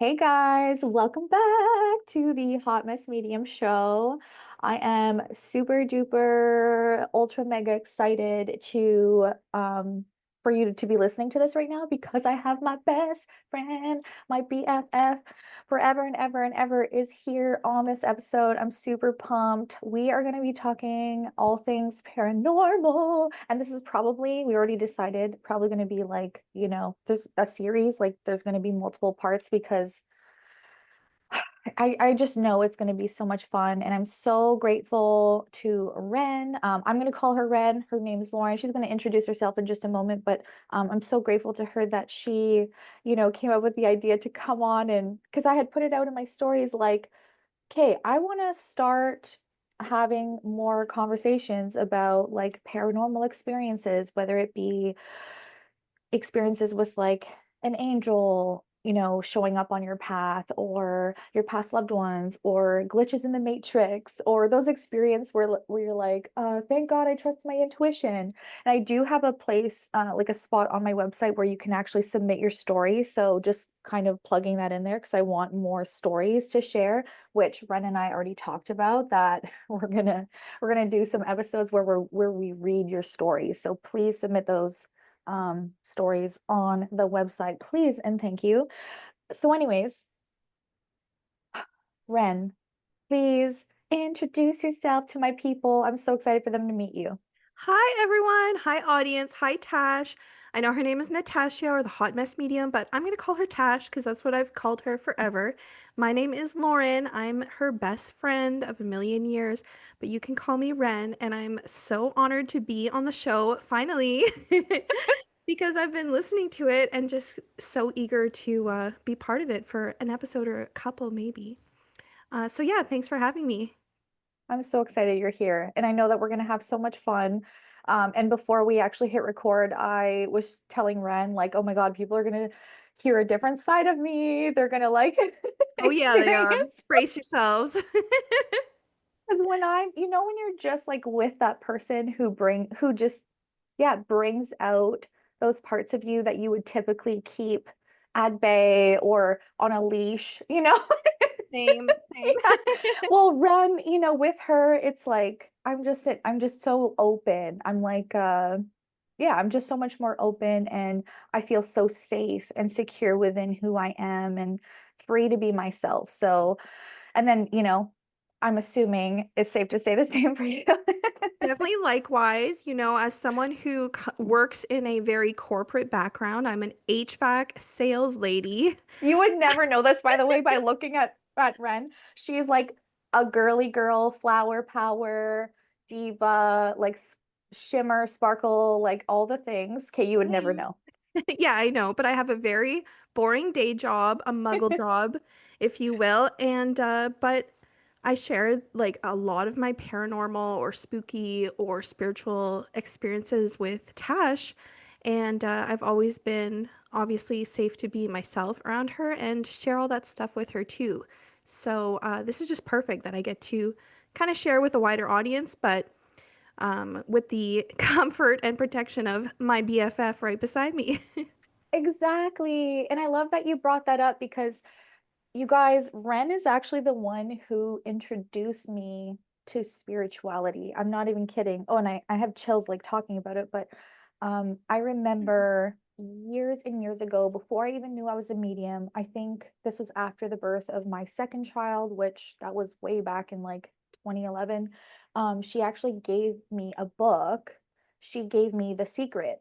Hey guys, welcome back to the Hot Mess Medium show. I am super duper ultra mega excited to for you to be listening to this right now because I have my best friend, my BFF forever and ever and ever is here on this episode. I'm super pumped. We are going to be talking all things paranormal, and this is probably, we already decided, probably going to be like, there's a series, like there's going to be multiple parts because I just know it's going to be so much fun, and I'm so grateful to Ren. I'm going to call her Ren. Her name is Lauren. She's going to introduce herself in just a moment, but I'm so grateful to her that she, came up with the idea to come on, and because I had put it out in my stories like, okay, I want to start having more conversations about like paranormal experiences, whether it be experiences with like an angel, showing up on your path or your past loved ones or glitches in the matrix or those experiences where you're like, thank God I trust my intuition. And I do have a place, like a spot on my website where you can actually submit your story. So just kind of plugging that in there because I want more stories to share, which Ren and I already talked about that we're gonna do some episodes where we read your stories. So please submit those stories on the website, please and thank you. So, anyways, Ren, please introduce yourself to my people. I'm so excited for them to meet you. Hi, everyone. Hi, audience. Hi, Tash. I know her name is Natashia or the Hot Mess Medium, but I'm going to call her Tash because that's what I've called her forever. My name is Lauren. I'm her best friend of a million years, but you can call me Ren, and I'm so honored to be on the show finally because I've been listening to it and just so eager to be part of it for an episode or a couple, maybe. So, yeah, thanks for having me. I'm so excited you're here, and I know that we're going to have so much fun. And before we actually hit record, I was telling Ren, like, oh my God, people are going to hear a different side of me. They're going to like Oh, yeah, they are. experience. Brace yourselves. Because when you're just like with that person who just, yeah, brings out those parts of you that you would typically keep at bay or on a leash, Same, same. Yeah. Well, Ren, with her, it's like I'm just so open. I'm like, yeah, I'm just so much more open and I feel so safe and secure within who I am and free to be myself. So, and then, I'm assuming it's safe to say the same for you. Definitely likewise, as someone who works in a very corporate background, I'm an HVAC sales lady. You would never know this, by the way, by looking at Ren. She's like a girly girl, flower power, diva, like shimmer, sparkle, like all the things. Okay, you would never Mm. know. Yeah, I know, but I have a very boring day job, a muggle job, if you will, and but I share like a lot of my paranormal or spooky or spiritual experiences with Tash, and I've always been obviously safe to be myself around her and share all that stuff with her too. So this is just perfect that I get to kind of share with a wider audience, but with the comfort and protection of my BFF right beside me. Exactly. And I love that you brought that up because you guys, Ren is actually the one who introduced me to spirituality. I'm not even kidding. Oh, and I have chills like talking about it, but I remember years and years ago, before I even knew I was a medium, I think this was after the birth of my second child, which that was way back in like 2011. She actually gave me a book. She gave me The Secret.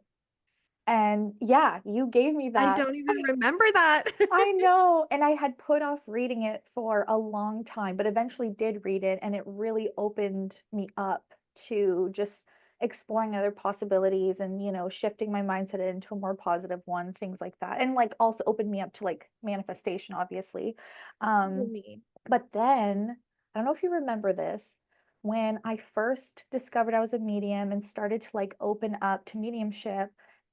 And yeah, you gave me I that. don't even remember that. I know. And I had put off reading it for a long time, but eventually did read it. And it really opened me up to just exploring other possibilities and, shifting my mindset into a more positive one, things like that. And like also opened me up to like manifestation, obviously. Um, Really? but then I don't know if you remember this. When I first discovered I was a medium and started to like open up to mediumship,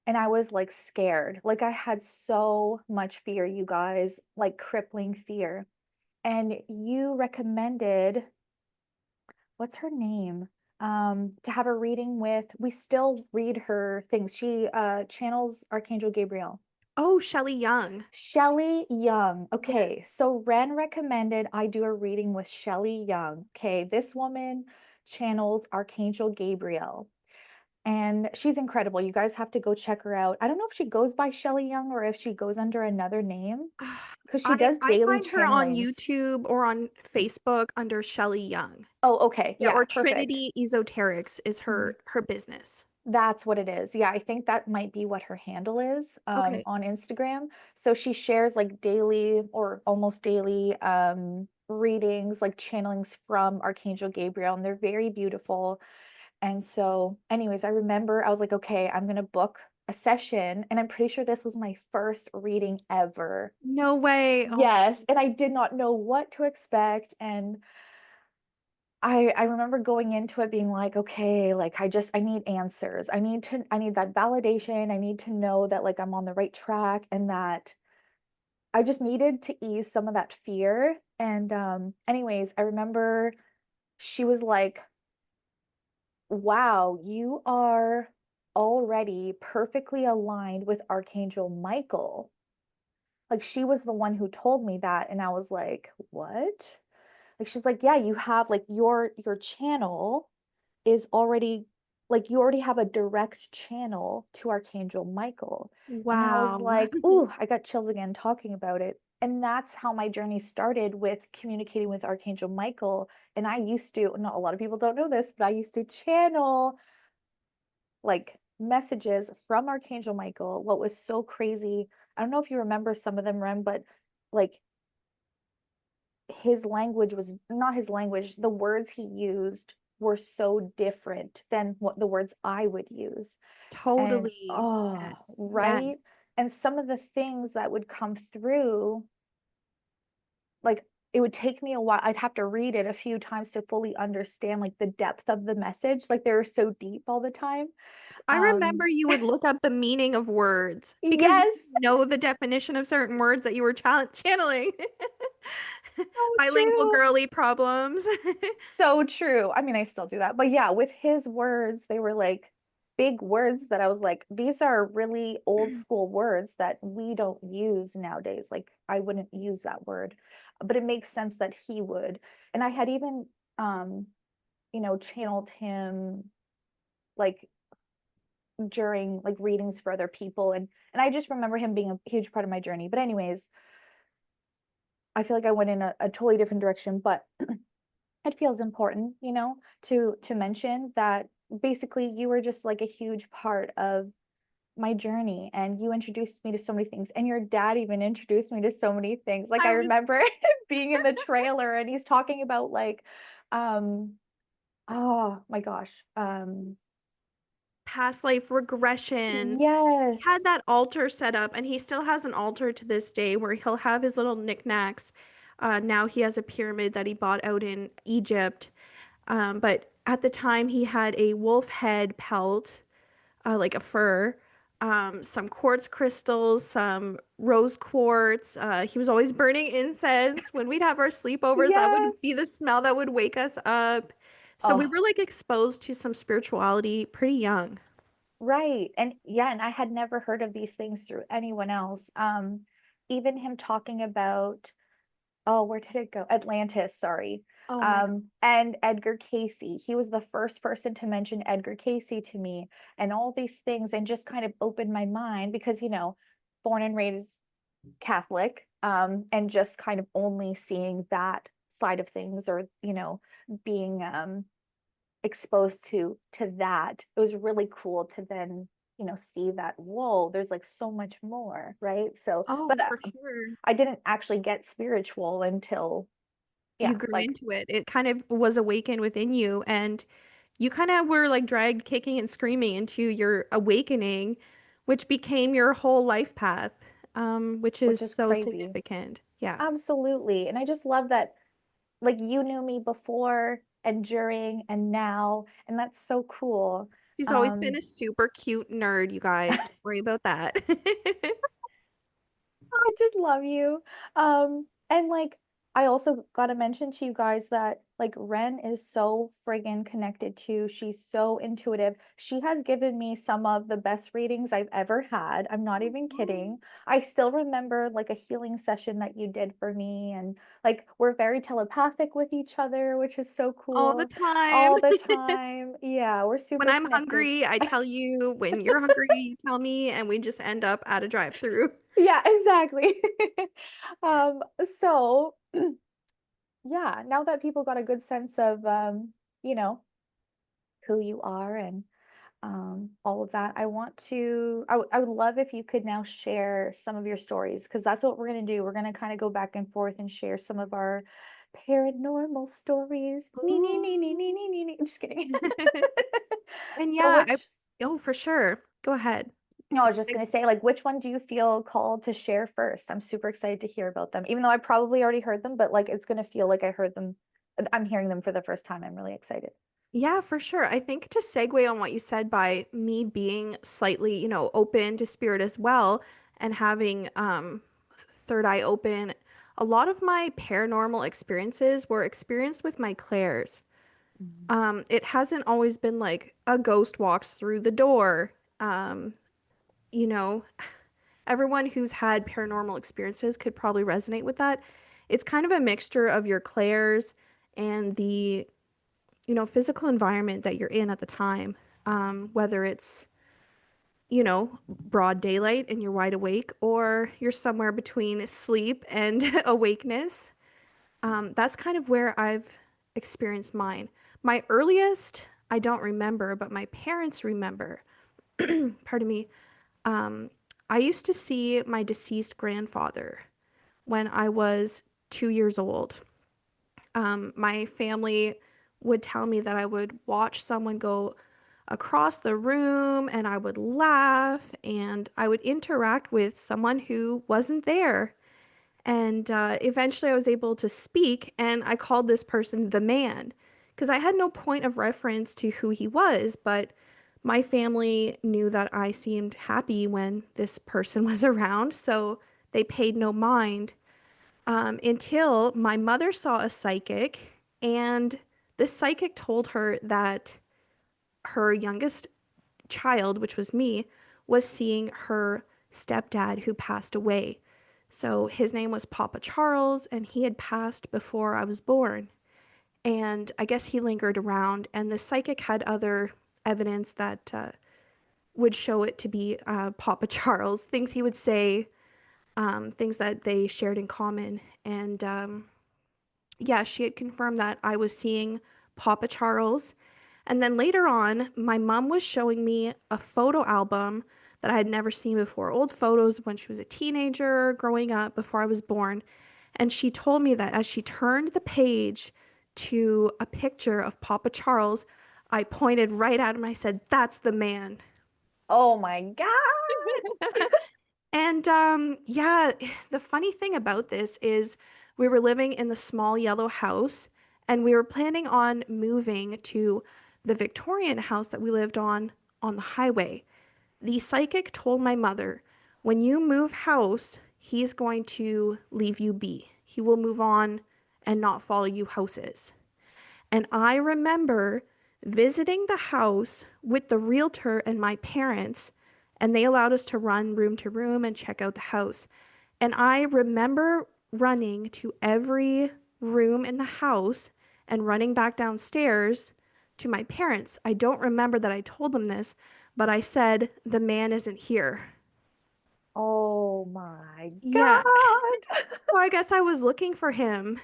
and I was like scared. Like I had so much fear, you guys, like crippling fear. And you recommended, what's her name? To have a reading with, we still read her things. She channels Archangel Gabriel. Oh, Shelley Young. Shelley Young. Yes. Okay, so Ren recommended I do a reading with Shelley Young. Okay, this woman channels Archangel Gabriel, and she's incredible. You guys have to go check her out. I don't know if she goes by Shelley Young or if she goes under another name because she does I daily find her on channelings. YouTube or on Facebook under Shelley Young. Oh, okay. Yeah, Yeah, or perfect. Trinity Esoterics is Mhm. her business. That's what it is. Yeah, I think that might be what her handle is Okay. on Instagram. So she shares like daily or almost daily readings, like channelings from Archangel Gabriel, and they're very beautiful. And so, anyways, I remember I was like, okay, I'm gonna book a session, and I'm pretty sure this was my first reading ever. No way. Oh, Yes, and I did not know what to expect, and I remember going into it being like, okay, like I need answers. I need that validation. I need to know that like I'm on the right track and that I just needed to ease some of that fear. And anyways, I remember she was like, "Wow, you are already perfectly aligned with Archangel Michael." Like she was the one who told me that and I was like, "What?" Like she's like, "Yeah, you have like your channel is already like you already have a direct channel to Archangel Michael." And I was wow. like, "Ooh, I got chills again talking about it." And that's how my journey started with communicating with Archangel Michael. And I used to, not a lot of people don't know this, but I used to channel like messages from Archangel Michael. What was so crazy, I don't know if you remember some of them, Rem, but like his language was not his language, the words he used were so different than what the words I would use. And Totally. oh, Yes. Yes. right. And some of the things that would come through, like it would take me a while. I'd have to read it a few times to fully understand like the depth of the message. Like they were so deep all the time. I remember Um, you would look up the meaning of words because you yes, didn't know the definition of certain words that you were channeling. so Bilingual true. girly problems. So true. I mean, I still do that. But yeah, with his words, they were like big words that I was like, these are really old school words that we don't use nowadays. Like, I wouldn't use that word, but it makes sense that he would. And I had even, um, channeled him like during like readings for other people. And I just remember him being a huge part of my journey. But anyways, I feel like I went in a totally different direction, but it feels important, to mention that basically you were just like a huge part of my journey and you introduced me to so many things and your dad even introduced me to so many things. Like I I was remember being in the trailer and he's talking about like um oh my gosh. past life regressions. He Yes. had that altar set up, and he still has an altar to this day where he'll have his little knickknacks. Now he has a pyramid that he bought out in Egypt. But at the time, he had a wolf head pelt, like a fur, some quartz crystals, some rose quartz. He was always burning incense. When we'd have our sleepovers, that would Yes. be the smell that would wake us up. So we Oh, were like exposed to some spirituality pretty young. right. And yeah, and I had never heard of these things through anyone else. Even him talking about, oh, where did it go? Atlantis, sorry. Oh my God. And Edgar Casey. He was the first person to mention Edgar Casey to me and all these things and just kind of opened my mind because, born and raised Catholic, and just kind of only seeing that side of things or, being exposed to that. It was really cool to then, see that, whoa, there's like so much more, right? So, but Oh, for sure. I didn't actually get spiritual until, You yeah, grew like into it. It kind of was awakened within you, and you kind of were like dragged kicking and screaming into your awakening, which became your whole life path, which is which is so crazy. significant. Yeah. Absolutely. And I just love that like you knew me before and during and now, and that's so cool. She's always been Um, a super cute nerd, you guys. Don't worry about that. I just love you. And like I also gotta mention to you guys that like Ren is so friggin' connected to. She's so intuitive. She has given me some of the best readings I've ever had. I'm not even kidding. I still remember like a healing session that you did for me, and like we're very telepathic with each other, which is so All the cool. time. All the time. Yeah, we're When super I'm connected. hungry, I tell you. When you're hungry, you tell me, and we just end up at a drive-through. Yeah, exactly. Um, so yeah, now that people got a good sense of you know, who you are and all of that, I would love if you could now share some of your stories because that's what we're going to do. We're going to kind of go back and forth and share some of our paranormal stories. Nee, nee, nee, nee, nee, Ooh. nee, nee, nee. Just kidding. And So yeah, which oh, for sure. Go ahead. no, I was just gonna say, like, which one do you feel called to share first? I'm super excited to hear about them, even though I probably already heard them, but like it's gonna feel like I heard them. I'm hearing them for the first time. I'm really excited. Yeah, for sure. I think to segue on what you said by me being slightly, open to spirit as well and having third eye open, a lot of my paranormal experiences were experienced with my clairs. Mm. It hasn't always been like a ghost walks through the door. Um, you know, Everyone who's had paranormal experiences could probably resonate with that. It's kind of a mixture of your clairs and the physical environment that you're in at the time, whether it's, broad daylight and you're wide awake, or you're somewhere between sleep and awakeness. That's kind of where I've experienced mine. My earliest, I don't remember, but my parents remember. Pardon me. Um, I used to see my deceased grandfather when I was 2 years old. My family would tell me that I would watch someone go across the room and I would laugh and I would interact with someone who wasn't there. And eventually I was able to speak and I called this person the man because I had no point of reference to who he was, but my family knew that I seemed happy when this person was around, so they paid no mind until my mother saw a psychic, and the psychic told her that her youngest child, which was me, was seeing her stepdad who passed away. So his name was Papa Charles, and he had passed before I was born. And I guess he lingered around, and the psychic had other evidence that would show it to be Papa Charles, things he would say, things that they shared in common. And yeah, she had confirmed that I was seeing Papa Charles. And then later on, my mom was showing me a photo album that I had never seen before, old photos of when she was a teenager, growing up before I was born. And she told me that as she turned the page to a picture of Papa Charles, I pointed right at him. I said, "That's the man." Oh my God. And yeah, the funny thing about this is we were living in the small yellow house and we were planning on moving to the Victorian house that we lived on the highway. The psychic told my mother, when you move house, he's going to leave you be. He will move on and not follow you houses. And I remember visiting the house with the realtor and my parents, and they allowed us to run room to room and check out the house. And I remember running to every room in the house and running back downstairs to my parents. I don't remember that I told them this, but I said, "The man isn't here." Oh my Yeah. God. So I guess I was looking for him,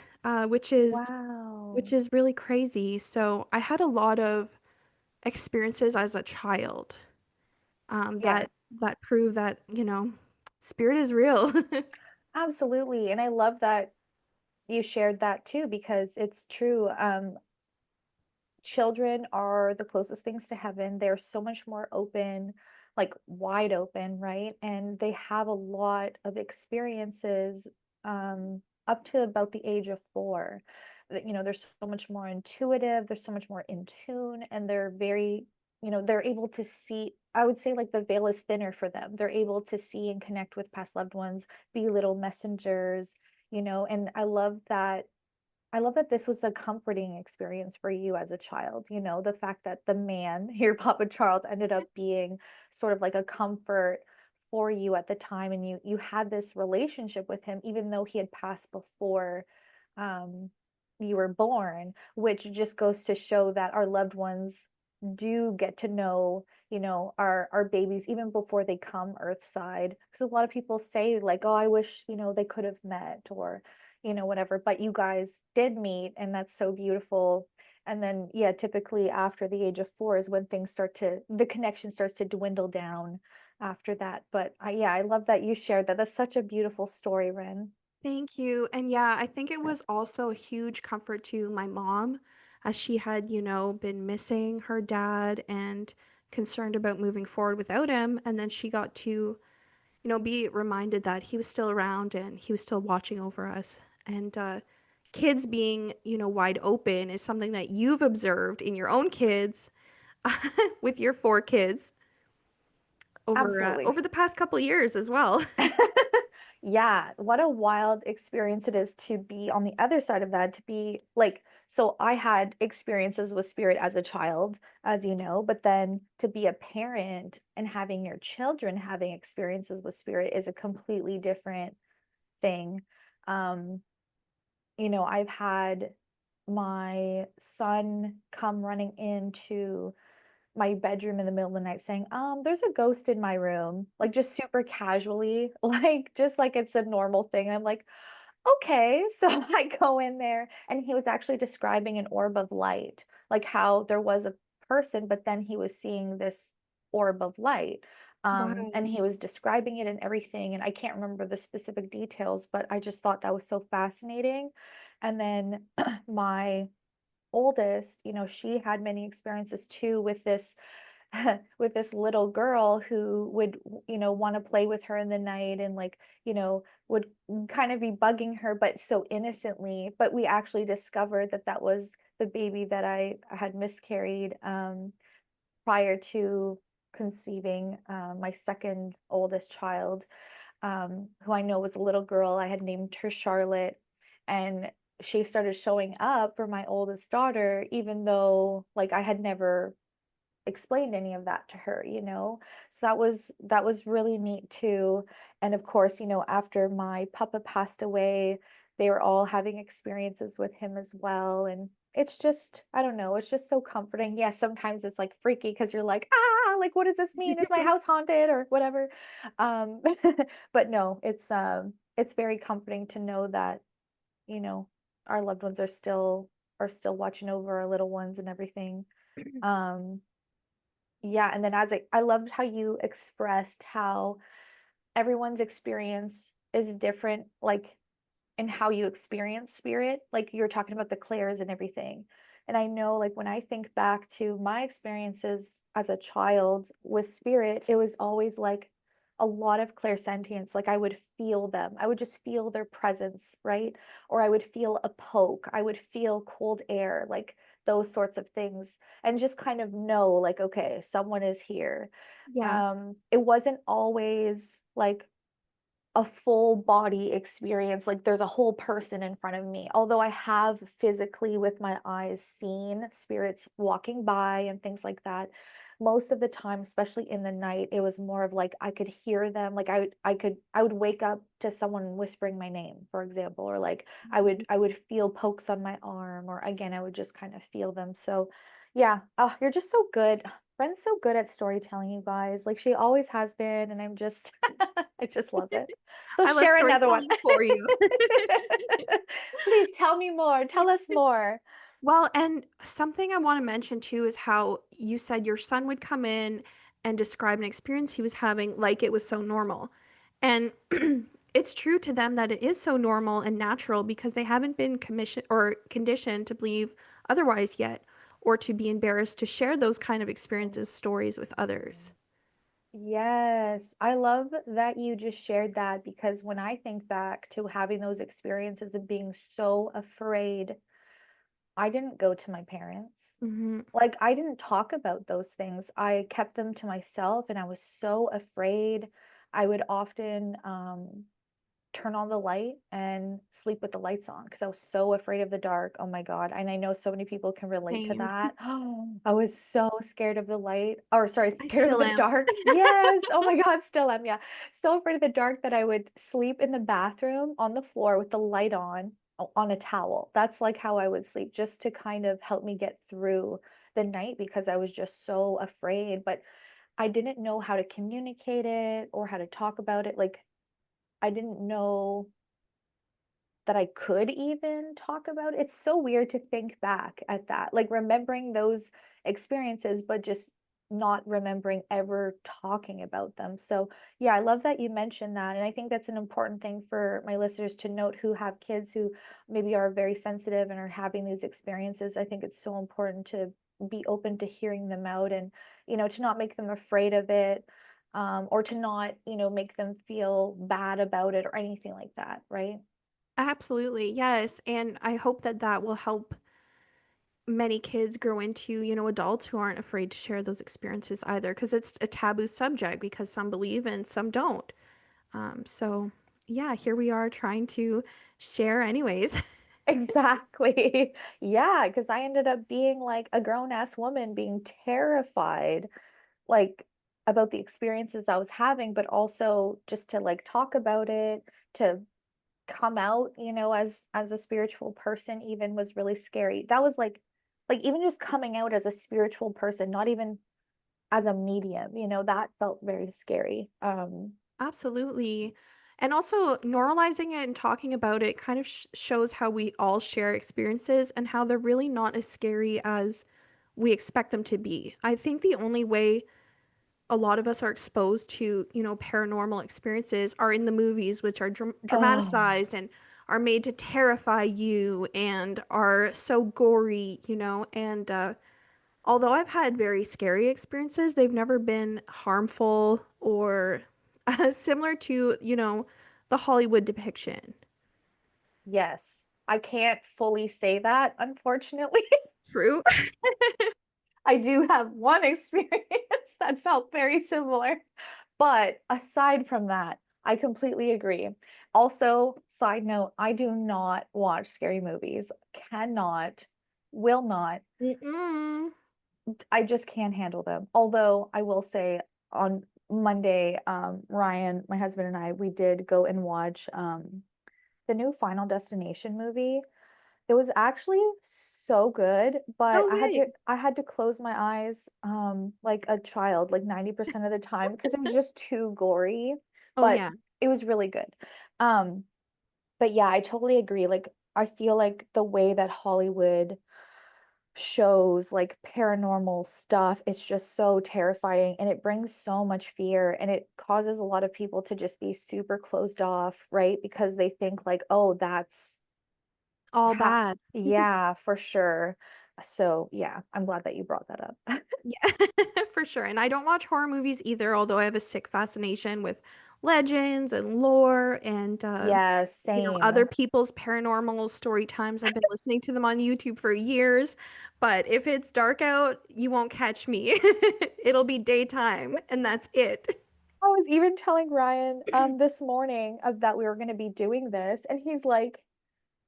which is Wow. which is really crazy. So I had a lot of experiences as a child that Yes, prove that, spirit is real. absolutely. And I love that you shared that too, because it's true. Children are the closest things to heaven. They're so much more open, like wide open, right? And they have a lot of experiences up to about the age of 4. That, they're so much more intuitive, they're so much more in tune, and they're very, they're able to see. I would say like the veil is thinner for them. They're able to see and connect with past loved ones, be little messengers, And I love that this was a comforting experience for you as a child, the fact that the man, your Papa Charles, ended up being sort of like a comfort for you at the time, and you had this relationship with him even though he had passed before um you were born, which just goes to show that our loved ones do get to know, our babies even before they come earthside. Because a lot of people say like, oh, I wish, they could have met, or whatever. But you guys did meet, and that's so beautiful. And then, yeah, typically after the age of 4 is when the connection starts to dwindle down after that. But yeah, I love that you shared that. That's such a beautiful story, Ren. Thank you. And yeah, I think it was also a huge comfort to my mom as she had, been missing her dad and concerned about moving forward without him. And then she got to, be reminded that he was still around and he was still watching over us. And kids being, wide open is something that you've observed in your own kids with your 4 kids Absolutely. over the past couple years as well. Yeah, what a wild experience it is to be on the other side of that, to be like, so I had experiences with spirit as a child, as you know, but then to be a parent and having your children having experiences with spirit is a completely different thing. Um, I've had my son come running into my bedroom in the middle of the night saying, there's a ghost in my room, like just super casually, like just like it's a normal thing. And I'm like, okay. So I go in there, and he was actually describing an orb of light, like how there was a person, but then he was seeing this orb of light. And Wow. he was describing it and everything. And I can't remember the specific details, but I just thought that was so fascinating. And then my oldest, she had many experiences too with this with this little girl who would, want to play with her in the night, and like, would kind of be bugging her, but so innocently. But we actually discovered that that was the baby that I had miscarried prior to conceiving my second oldest child, who I know was a little girl. I had named her Charlotte, and she started showing up for my oldest daughter, even though like I had never explained any of that to her. So that was really neat too. And of course, after my papa passed away, they were all having experiences with him as well. And it's just, I don't know, it's just so comforting. Yeah, sometimes it's like freaky because you're like, like what does this mean? Is my house haunted or whatever? Um, but no, it's very comforting to know that, you know, our loved ones are still watching over our little ones and everything. Um, yeah, and then I loved how you expressed how everyone's experience is different, like in how you experience spirit. Like you were talking about the clairs and everything. And I know, like, when I think back to my experiences as a child with spirit, it was always like a lot of clairsentience. Like I would feel them. I would just feel their presence, right? Or I would feel a poke. I would feel cold air, like those sorts of things. And just kind of know, like, okay, someone is here. Yeah. It wasn't always like a full body experience, like there's a whole person in front of me. Although I have physically with my eyes seen spirits walking by and things like that, most of the time, especially in the night, it was more of like I could hear them. Like I would wake up to someone whispering my name, for example, or like I would feel pokes on my arm, or again, I would just kind of feel them. So yeah, oh, you're just so good. Bren's so good at storytelling, you guys. Like she always has been, and I'm just I just love it. So I love share another one. storytelling for you. Please tell me more. Tell us more. Well, and something I want to mention too is how you said your son would come in and describe an experience he was having like it was so normal. And it's true to them that it is so normal and natural because they haven't been commissioned or conditioned to believe otherwise yet, or to be embarrassed to share those kind of experiences, stories with others. Yes, I love that you just shared that, because when I think back to having those experiences and being so afraid, I didn't go to my parents. Hmm. Like, I didn't talk about those things. I kept them to myself, and I was so afraid. I would often turn on the light and sleep with the lights on because I was so afraid of the dark. Oh my God. And I know so many people can relate to Same. that. I was so scared of the light, or sorry, I scared of still the am. dark. Yes. Oh my God, still am. Yeah. So afraid of the dark that I would sleep in the bathroom on the floor with the light on a towel. That's like how I would sleep just to kind of help me get through the night because I was just so afraid. But I didn't know how to communicate it or how to talk about it. Like, I didn't know that I could even talk about it. It's so weird to think back at that, like remembering those experiences, but just not remembering ever talking about them. So, yeah, I love that you mentioned that. And I think that's an important thing for my listeners to note who have kids who maybe are very sensitive and are having these experiences. I think it's so important to be open to hearing them out and, to not make them afraid of it. Or to not, make them feel bad about it or anything like that, right? Absolutely. Yes. And I hope that that will help many kids grow into, adults who aren't afraid to share those experiences either, because it's a taboo subject because some believe and some don't. So yeah, here we are trying to share anyways. Exactly. Yeah, because I ended up being like a grown-ass woman being terrified, like about the experiences I was having, but also just to like talk about it, to come out, as a spiritual person even was really scary. That was like even just coming out as a spiritual person, not even as a medium, that felt very scary. Absolutely. And also normalizing it and talking about it kind of shows how we all share experiences and how they're really not as scary as we expect them to be. I think the only way a lot of us are exposed to, paranormal experiences are in the movies, which are Oh, dramatized and are made to terrify you and are so gory, and although I've had very scary experiences, they've never been harmful or similar to, the Hollywood depiction. yes. I can't fully say that, unfortunately. True. I do have one experience that felt very similar. But aside from that, I completely agree. Also, side note, I do not watch scary movies. Cannot, will not. Mm-mm. I just can't handle them. Although I will say on Monday, Ryan, my husband and I, we did go and watch the new Final Destination movie. It was actually so good, but No I had way. to I had to close my eyes like a child like 90% of the time because it was just too gory, Oh, but yeah. it was really good. Um but yeah, I totally agree. Like I feel like the way that Hollywood shows like paranormal stuff, it's just so terrifying and it brings so much fear and it causes a lot of people to just be super closed off, right? Because they think like, "Oh, that's All how, bad. yeah, for sure." So, yeah, I'm glad that you brought that up. Yeah, for sure. And I don't watch horror movies either, although I have a sick fascination with legends and lore and Yeah, other same. people's paranormal story times. I've been listening to them on YouTube for years, but if it's dark out, you won't catch me. It'll be daytime, and that's it. I was even telling Ryan this morning of that we were going to be doing this, and he's like,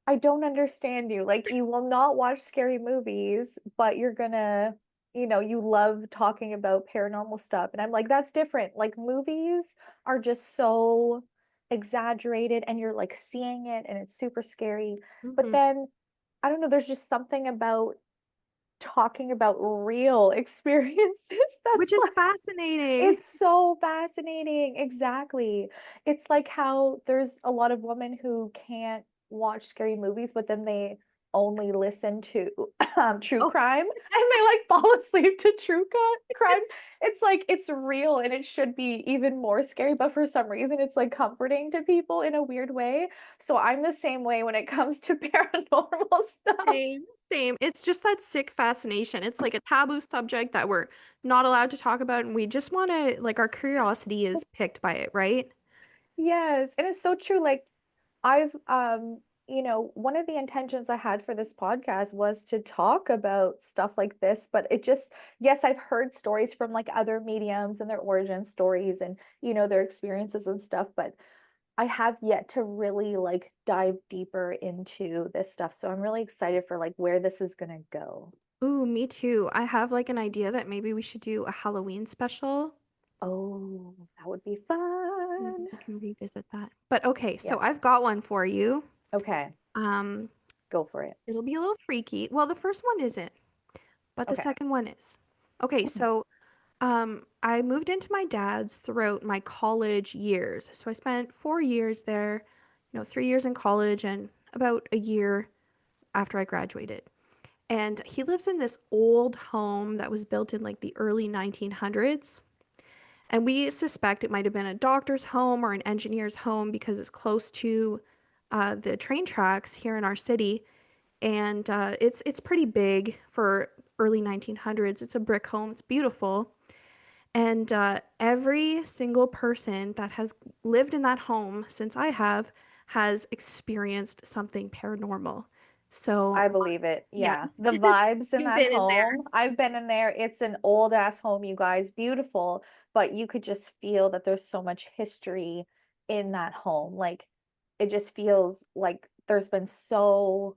I don't understand you. Like, you will not watch scary movies, but you're gonna, you love talking about paranormal stuff. And I'm like, that's different. Like, movies are just so exaggerated, and you're like seeing it, and it's super scary. But Mhm. then, I don't know, there's just something about talking about real experiences that's Which is like, fascinating. it's so fascinating. Exactly. It's like how there's a lot of women who can't watch scary movies, but then they only listen to true Oh, crime and they like fall asleep to crime. It's like it's real and it should be even more scary, but for some reason it's like comforting to people in a weird way. So I'm the same way when it comes to paranormal stuff. same, same. It's just that sick fascination. It's like a taboo subject that we're not allowed to talk about, and we just want to, like, our curiosity is piqued by it, right? Yes, and it's so true. Like I've one of the intentions I had for this podcast was to talk about stuff like this, but it just, yes, I've heard stories from like other mediums and their origin stories and their experiences and stuff, but I have yet to really like dive deeper into this stuff. So I'm really excited for like where this is gonna go. Ooh, me too. I have like an idea that maybe we should do a Halloween special. Oh, that would be Maybe fun. we can revisit that. But okay, so Yes. I've got one for you. Okay, Um, go for it. it'll be a little freaky. Well, the first one isn't, but the Okay. second one is. Okay, Mm, so I moved into my dad's throughout my college years. So I spent 4 years there, 3 years in college and about a year after I graduated. And he lives in this old home that was built in like the early 1900s. And we suspect it might have been a doctor's home or an engineer's home because it's close to the train tracks here in our city. And it's pretty big for early 1900s. It's a brick home. It's beautiful. And every single person that has lived in that home since I have has experienced something paranormal. So, I believe it. yeah, Yeah. The vibes in you've that been in there. home, I've been in there. It's an old ass home, you guys. Beautiful, but you could just feel that there's so much history in that home. Like it just feels like there's been so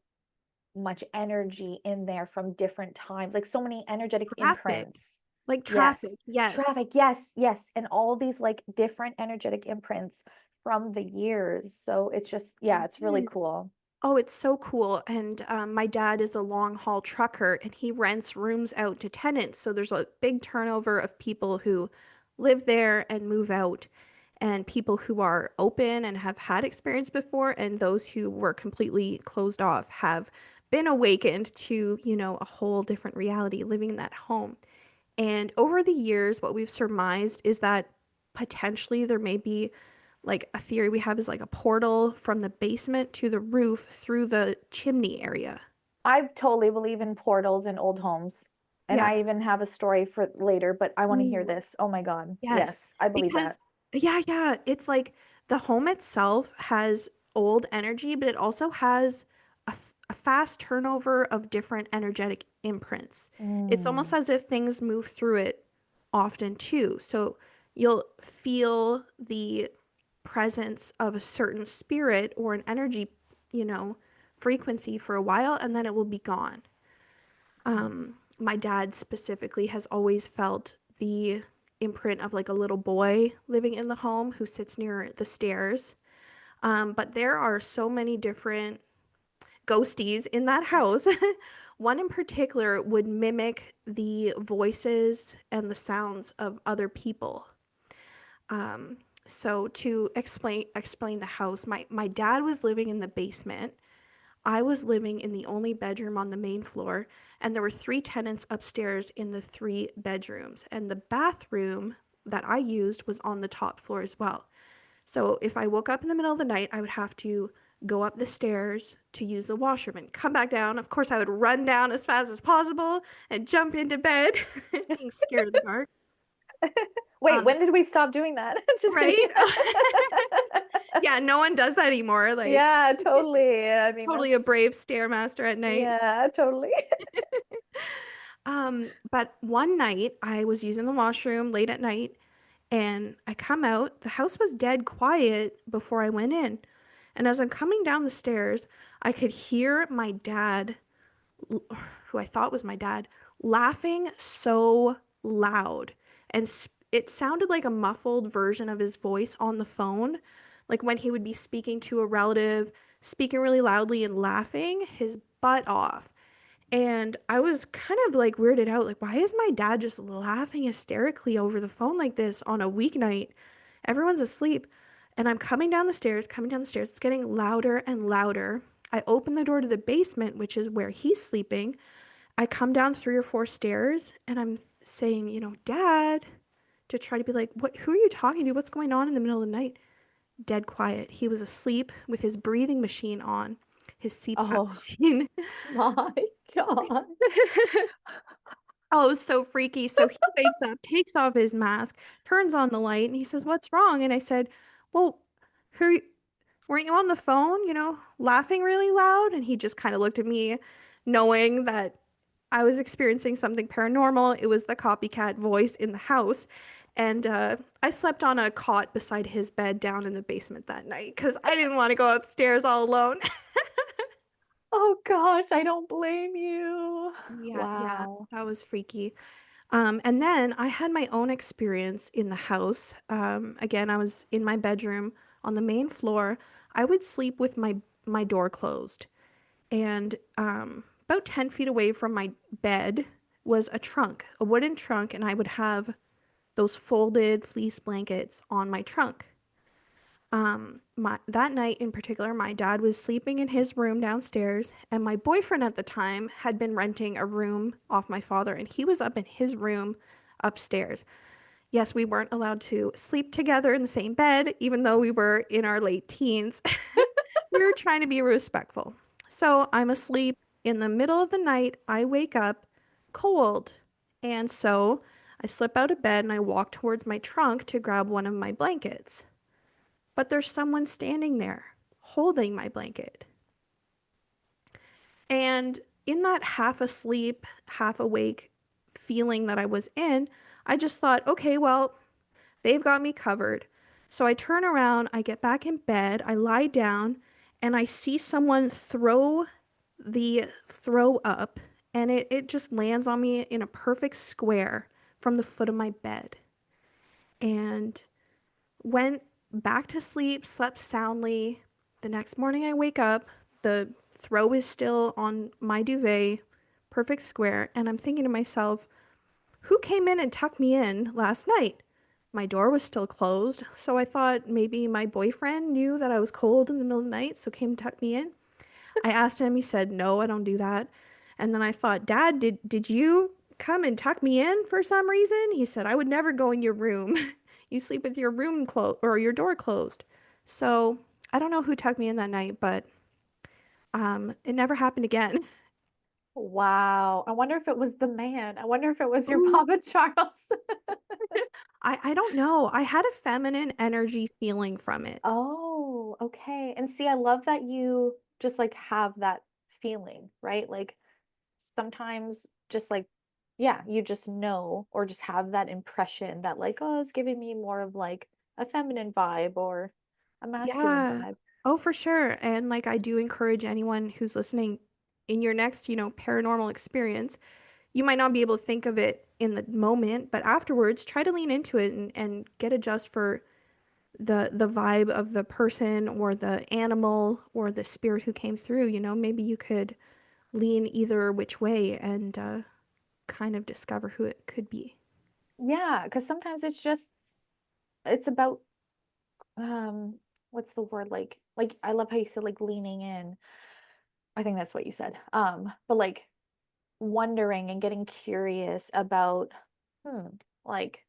much energy in there from different times, like so many energetic Traffic. imprints. Like Yes. traffic, yes. Traffic, yes, yes. And all these like different energetic imprints from the years. So it's just, yeah, it's really Yes. cool. Oh, it's so cool. And my dad is a long haul trucker and he rents rooms out to tenants. So there's a big turnover of people who live there and move out, and people who are open and have had experience before, and those who were completely closed off have been awakened to, a whole different reality living in that home. And over the years, what we've surmised is that potentially there may be like a theory we have is like a portal from the basement to the roof through the chimney area. I totally believe in portals in old homes. And Yeah. I even have a story for later, but I want to hear Ooh, this. Oh my God. yes. Yes, I believe that. Because, yeah, yeah, it's like the home itself has old energy, but it also has a fast turnover of different energetic imprints. It's almost Mm. as if things move through it often too. So you'll feel the presence of a certain spirit or an energy, you know, frequency for a while, and then it will be gone. My dad specifically has always felt the imprint of like a little boy living in the home who sits near the stairs. But there are so many different ghosties in that house. One in particular would mimic the voices and the sounds of other people. Um, so to explain the house, my dad was living in the basement. I was living in the only bedroom on the main floor, and there were three tenants upstairs in the three bedrooms. And the bathroom that I used was on the top floor as well. So if I woke up in the middle of the night, I would have to go up the stairs to use the washroom and come back down. Of course, I would run down as fast as possible and jump into bed, being scared of the dark. Wait, Um, when did we stop doing that? Just kidding. right? Yeah, no one does that anymore. Like, Yeah, totally. I mean, totally a that's, brave stairmaster at night. yeah, totally. But one night I was using the washroom late at night and I come out. The house was dead quiet before I went in. And as I'm coming down the stairs, I could hear my dad, who I thought was my dad, laughing so loud. And it sounded like a muffled version of his voice on the phone. Like when he would be speaking to a relative, speaking really loudly and laughing his butt off. And I was kind of like weirded out, like, why is my dad just laughing hysterically over the phone like this on a weeknight? Everyone's asleep. And I'm coming down the stairs. It's getting louder and louder. I open the door to the basement, which is where he's sleeping. I come down 3 or 4 stairs and I'm saying, Dad, to try to be like, who are you talking to? What's going on in the middle of the night? Dead quiet. He was asleep with his breathing machine on, his CPAP Oh machine. my God. Oh, it was so freaky. So he wakes up, takes off his mask, turns on the light, and he says, "What's wrong?" And I said, "Well, who weren't you on the phone, laughing really loud?" And he just kind of looked at me, knowing that I was experiencing something paranormal. It was the copycat voice in the house. And I slept on a cot beside his bed down in the basement that night because I didn't want to go upstairs all alone. Oh gosh, I don't blame you. Yeah, yeah, Wow. that was freaky. And then I had my own experience in the house. Again, I was in my bedroom on the main floor. I would sleep with my door closed, and about 10 feet away from my bed was a trunk, a wooden trunk, and I would have those folded fleece blankets on my trunk. That night in particular, my dad was sleeping in his room downstairs, and my boyfriend at the time had been renting a room off my father, and he was up in his room upstairs. Yes, we weren't allowed to sleep together in the same bed, even though we were in our late teens. We were trying to be respectful. So I'm asleep in the middle of the night. I wake up cold. And so I slip out of bed and I walk towards my trunk to grab one of my blankets. But there's someone standing there holding my blanket. And in that half asleep, half awake feeling that I was in, I just thought, okay, well, they've got me covered. So I turn around, I get back in bed, I lie down, and I see someone throw the throw up, and it just lands on me in a perfect square from the foot of my bed. And went back to sleep, slept soundly. The next morning I wake up, the throw is still on my duvet, perfect square, and I'm thinking to myself, who came in and tucked me in last night? My door was still closed, so I thought maybe my boyfriend knew that I was cold in the middle of the night, so came and tucked me in. I asked him, he said, "No, I don't do that." And then I thought, "Dad, did you come and tuck me in for some reason?" He said, "I would never go in your room. You sleep with your room closed or your door closed." So I don't know who tucked me in that night, but it never happened again. Wow. I wonder if it was the man. I wonder if it was your Ooh. Papa Charles. I don't know. I had a feminine energy feeling from it. Oh, okay. And see, I love that you just like have that feeling, right? Like sometimes just like, yeah, you just know or just have that impression that like, oh, it's giving me more of like a feminine vibe or a masculine Yeah. vibe. Oh, for sure. And like I do encourage anyone who's listening in your next, paranormal experience, you might not be able to think of it in the moment, but afterwards try to lean into it and get a just for the vibe of the person or the animal or the spirit who came through, maybe you could lean either which way and kind of discover who it could be. Yeah, because sometimes it's about what's the word like I love how you said like leaning in. I think that's what you said. But like wondering and getting curious about hmm, like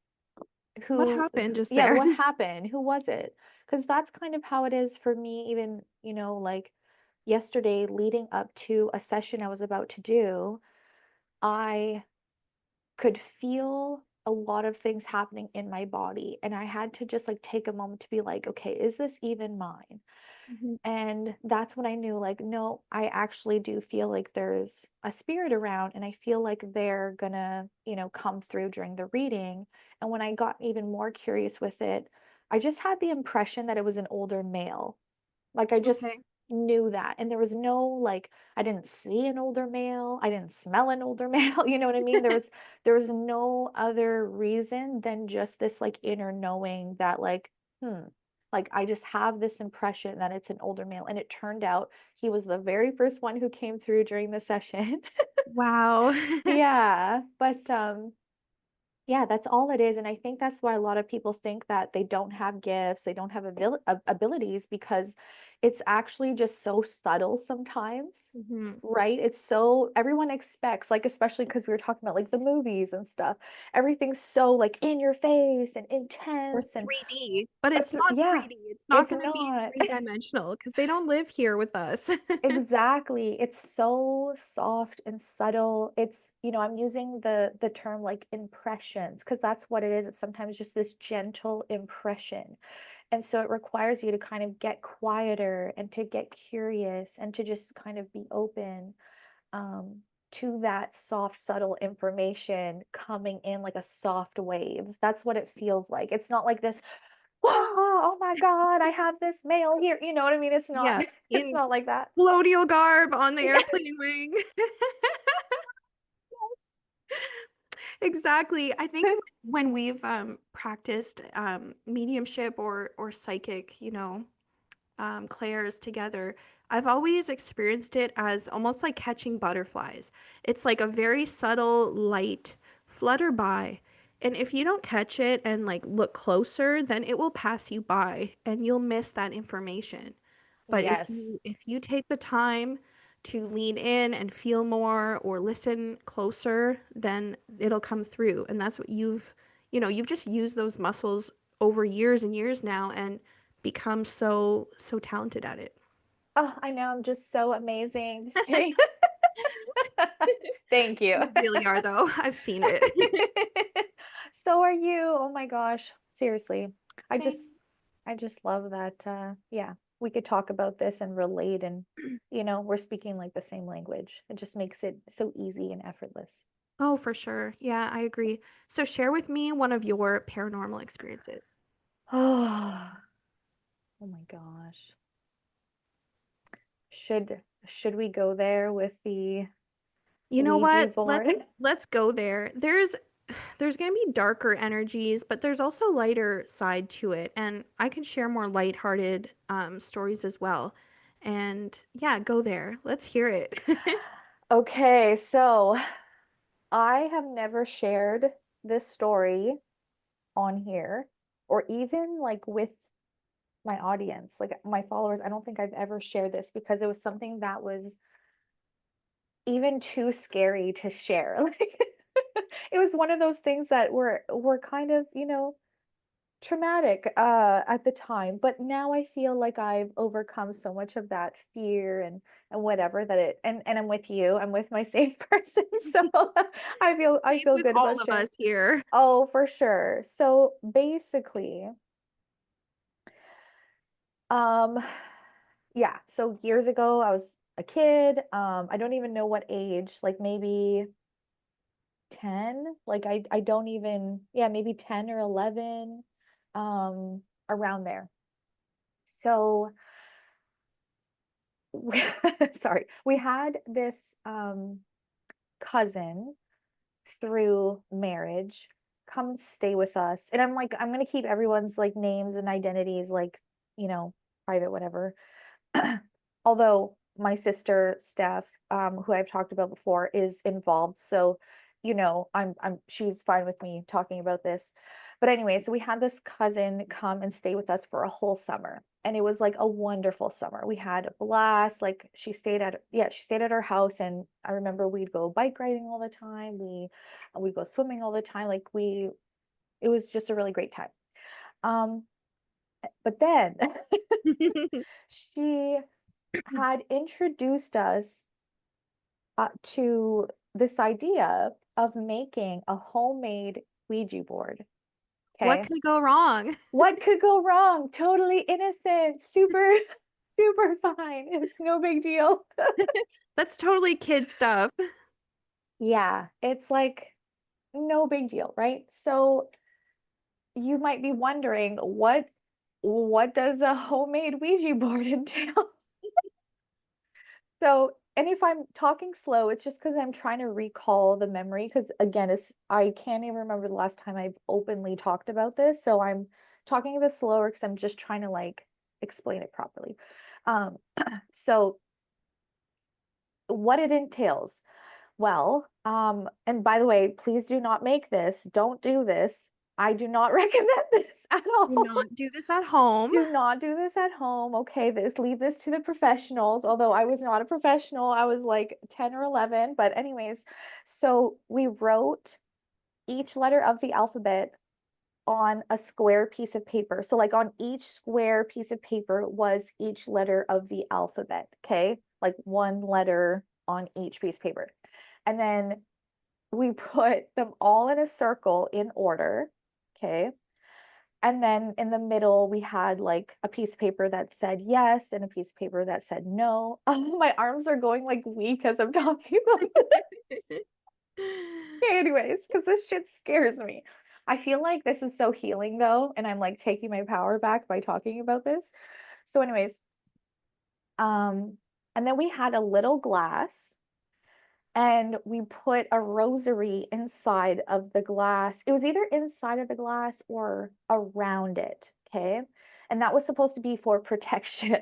What happened just yeah, there? what happened? Who was it? Because that's kind of how it is for me, even, like yesterday leading up to a session I was about to do, I could feel a lot of things happening in my body. And I had to just like take a moment to be like, okay, is this even mine? Mhm. And that's when I knew, like, no, I actually do feel like there's a spirit around, and I feel like they're gonna, come through during the reading. And when I got even more curious with it, I just had the impression that it was an older male. Like I just Okay. knew that. And there was no like I didn't see an older male. I didn't smell an older male. You know what I mean? There was no other reason than just this like inner knowing that hmm, like I just have this impression that it's an older male. And it turned out he was the very first one who came through during the session. Wow. Yeah. But yeah, that's all it is. And I think that's why a lot of people think that they don't have gifts, they don't have abilities because it's actually just so subtle sometimes, Mhm. right? It's so everyone expects, like, especially because we were talking about like the movies and stuff, everything's so like in your face and Or intense and 3D, but it's not yeah, 3D. It's not it's going to be not. three-dimensional because they don't live here with us. Exactly. It's so soft and subtle. I'm using the term like impressions because that's what it is. It's sometimes just this gentle impression. And so it requires you to kind of get quieter and to get curious and to just kind of be open. Um, to that soft, subtle information coming in like a soft wave. That's what it feels like. It's not like this, wow, oh my God, I have this mail here. You know what I mean? It's not, Yeah, it's in not like that. colonial garb on the Yeah. airplane wing. Exactly. I think when we've practiced mediumship or psychic, clairs together, I've always experienced it as almost like catching butterflies. It's like a very subtle light flutter by. And if you don't catch it and like look closer, then it will pass you by and you'll miss that information. But if Yes. you take the time to lean in and feel more or listen closer, then it'll come through. And that's what you've just used those muscles over years and years now and become so talented at it. Oh, I know. I'm just so amazing. Just kidding. Thank you. You really are, though. I've seen it. So are you. Oh my gosh. Seriously. I just Thanks. I just love that yeah, we could talk about this and relate and we're speaking like the same language. It just makes it so easy and effortless. Oh, for sure. Yeah, I agree. So share with me one of your paranormal experiences. Oh, oh my gosh. Should we go there with the You know Ouija what? board? Let's go there. There's going to be darker energies, but there's also lighter side to it, and I can share more lighthearted stories as well. And yeah, go there. Let's hear it. Okay, so I have never shared this story on here or even like with my audience, like my followers. I don't think I've ever shared this because it was something that was even too scary to share. Like it was one of those things that were kind of, traumatic at the time, but now I feel like I've overcome so much of that fear and whatever that it and I'm with you. I'm with my safe person. So I Same feel with good all about of sharing. us here. Oh, for sure. So basically, um yeah, so years ago I was a kid. I don't even know what age, like maybe 10. Like I don't even, yeah, maybe 10 or 11, around there. So sorry, we had this um cousin through marriage come stay with us. And I'm like, I'm gonna keep everyone's like names and identities like, you know, private, whatever. Although my sister Steph, who I've talked about before, is involved, so I'm she's fine with me talking about this. But anyway, so we had this cousin come and stay with us for a whole summer, and it was like a wonderful summer. We had a blast. Like she stayed at our house, and I remember we'd go bike riding all the time. We'd go swimming all the time. Like we it was just a really great time. Um, but then she had introduced us to this idea of making a homemade Ouija board. What Okay. could go wrong? What could go wrong? Totally innocent, super, super fine. It's no big deal. That's totally kid stuff. Yeah, it's like no big deal, right? So you might be wondering what does a homemade Ouija board entail? So, and if I'm talking slow, it's just because I'm trying to recall the memory. Because again, I can't even remember the last time I've openly talked about this. So I'm talking a bit slower because I'm just trying to like explain it properly. Um, so what it entails. Well, and by the way, please do not make this. Don't do this. I do not recommend this at Do all. not do this at home. Do not do this at home. Okay, leave this to the professionals. Although I was not a professional, I was like 10 or 11. But anyways, so we wrote each letter of the alphabet on a square piece of paper. So like on each square piece of paper was each letter of the alphabet. Okay, like one letter on each piece of paper. And then we put them all in a circle in order. Okay. And then in the middle, we had like a piece of paper that said yes and a piece of paper that said no. My arms are going like weak as I'm talking about this. Anyways, because this shit scares me. I feel like this is so healing though, and I'm like taking my power back by talking about this. So, anyways, um, and then we had a little glass and we put a rosary inside of the glass. It was either inside of the glass or around it, okay? And that was supposed to be for protection.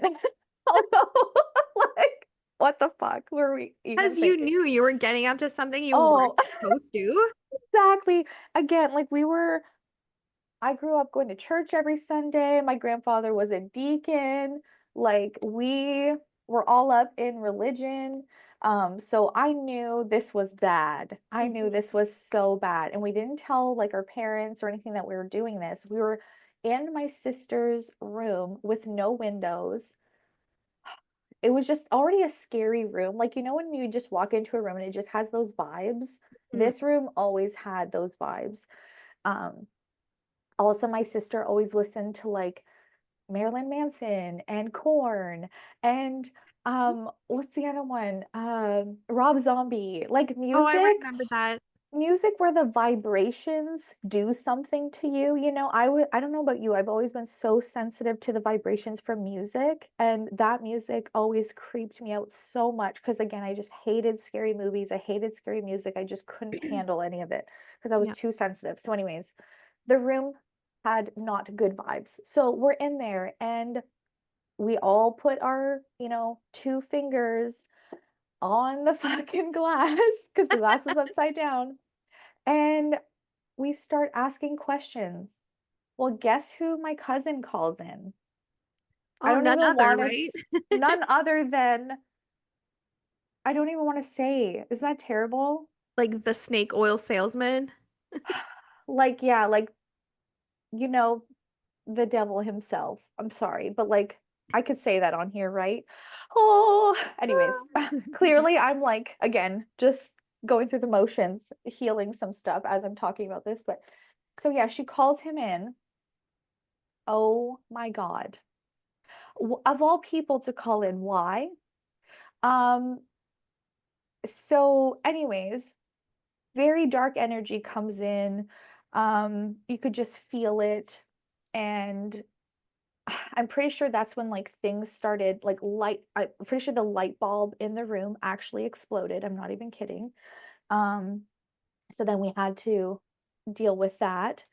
Although, like, what the fuck were we even Because you thinking? knew you were getting up to something you Oh, weren't supposed to. exactly. Again, like I grew up going to church every Sunday. My grandfather was a deacon. Like we were all up in religion. So I knew this was bad. I knew Mhm. this was so bad. And we didn't tell like our parents or anything that we were doing this. We were in my sister's room with no windows. It was just already a scary room. Like, you know, when you just walk into a room and it just has those vibes? Mm. This room always had those vibes. Um, Also, my sister always listened to like Marilyn Manson and Korn and what's the other one? Rob Zombie. Like Oh, I remember that. music where the vibrations do something to you, you know. I don't know about you. I've always been so sensitive to the vibrations from music, and that music always creeped me out so much because again, I just hated scary movies. I hated scary music. I just couldn't handle any of it because I was Yeah. too sensitive. So anyways, the room had not good vibes. So we're in there and we all put our, you know, two fingers on the fucking glass because the glass is upside down. And we start asking questions. Well, guess who my cousin calls in? I Oh, don't none even other, want to, right? none other than, I don't even want to say. Isn't that terrible? Like the snake oil salesman. Like, yeah, like, you know, the devil himself. I'm sorry, but like I could say that on here, right? Oh, anyways, clearly I'm like again just going through the motions, healing some stuff as I'm talking about this, but so yeah, she calls him in. Oh my God. Of all people to call in, why? Um, so anyways, very dark energy comes in. You could just feel it and I'm pretty sure that's when like things started like I'm pretty sure the light bulb in the room actually exploded. I'm not even kidding. Um, so then we had to deal with that.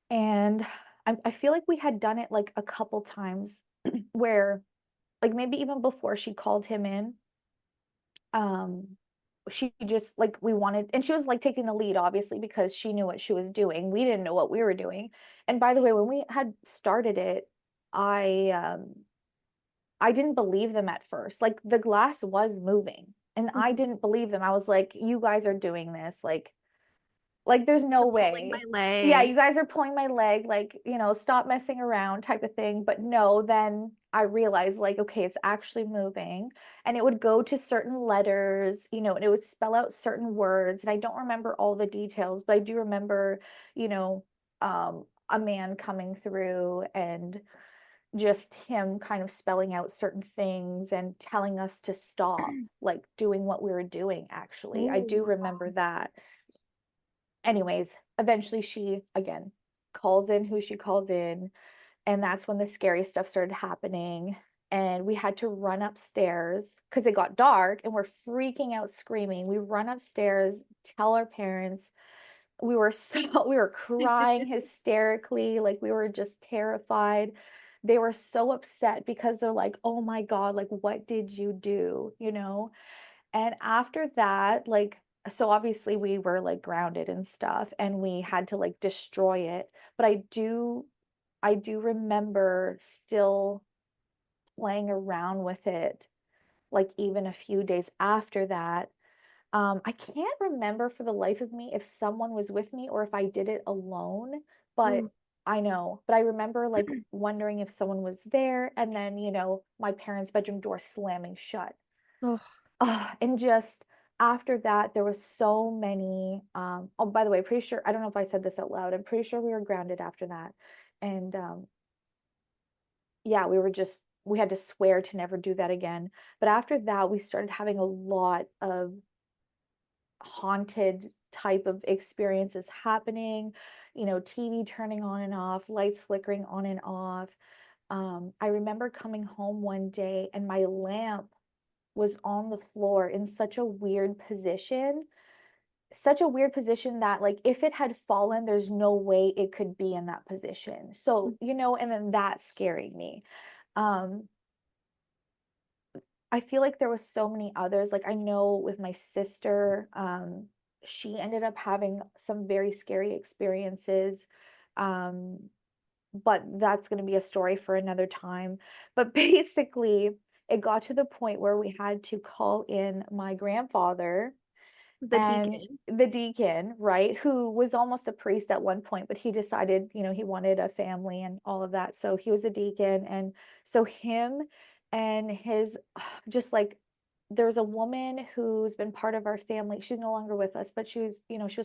And I feel like we had done it like a couple times where like maybe even before she called him in, um, she just like we wanted and she was like taking the lead obviously because she knew what she was doing. We didn't know what we were doing. And by the way, when we had started it, I didn't believe them at first. Like the glass was moving and I Mhm. didn't believe them. I was like, you guys are doing this. Like there's no You're pulling my way. Yeah, leg. you guys are pulling my leg, like, you know, stop messing around type of thing. But no, then I realized like, okay, it's actually moving. And it would go to certain letters, you know, and it would spell out certain words. And I don't remember all the details, but I do remember, you know, a man coming through and just him kind of spelling out certain things and telling us to stop, like doing what we were doing, actually. I do Oh, remember that. Anyways, eventually she, again, calls in who she calls in. And that's when the scary stuff started happening. And we had to run upstairs because it got dark and we're freaking out, screaming. We run upstairs, tell our parents, we were so we were crying hysterically, like we were just terrified. They were so upset because they're like, "Oh my God, like what did you do?" You know? And after that, like so obviously we were like grounded and stuff and we had to like destroy it. But I do remember still playing around with it like even a few days after that. I can't remember for the life of me if someone was with me or if I did it alone, but mm. I know. But I remember like wondering if someone was there and then, you know, my parents' bedroom door slamming shut. Oh, And just after that, there was so many, oh, by the way, pretty sure, I don't know if I said this out loud. I'm pretty sure we were grounded after that. And yeah, we had to swear to never do that again. But after that, we started having a lot of haunted type of experiences happening, TV turning on and off, lights flickering on and off. I remember coming home one day and my lamp was on the floor in such a weird position that like if it had fallen, there's no way it could be in that position. So, and then that scared me. Um, I feel like there was so many others. Like I know with my sister, she ended up having some very scary experiences. Um, but that's going to be a story for another time. But basically, it got to the point where we had to call in my grandfather The and deacon. the deacon, right, who was almost a priest at one point, but he decided, he wanted a family and all of that. So he was a deacon. And so him and his, just like, there's a woman who's been part of our family. She's no longer with us, but she was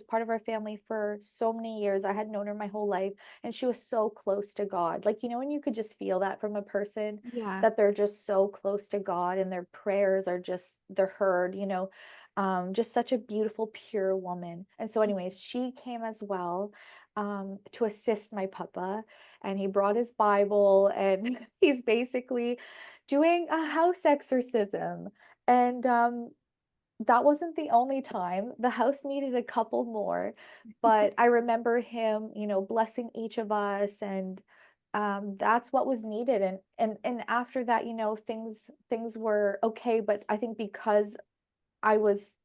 part of our family for so many years. I had known her my whole life, and she was so close to God. Like, when you could just feel that from a person Yeah. that they're just so close to God and their prayers are just, they're heard, just such a beautiful, pure woman. And so, anyways, she came as well to assist my papa, and he brought his Bible, and he's basically doing a house exorcism. And that wasn't the only time. The house needed a couple more, but I remember him, blessing each of us, and that's what was needed. And after that, things were okay. But I think because I was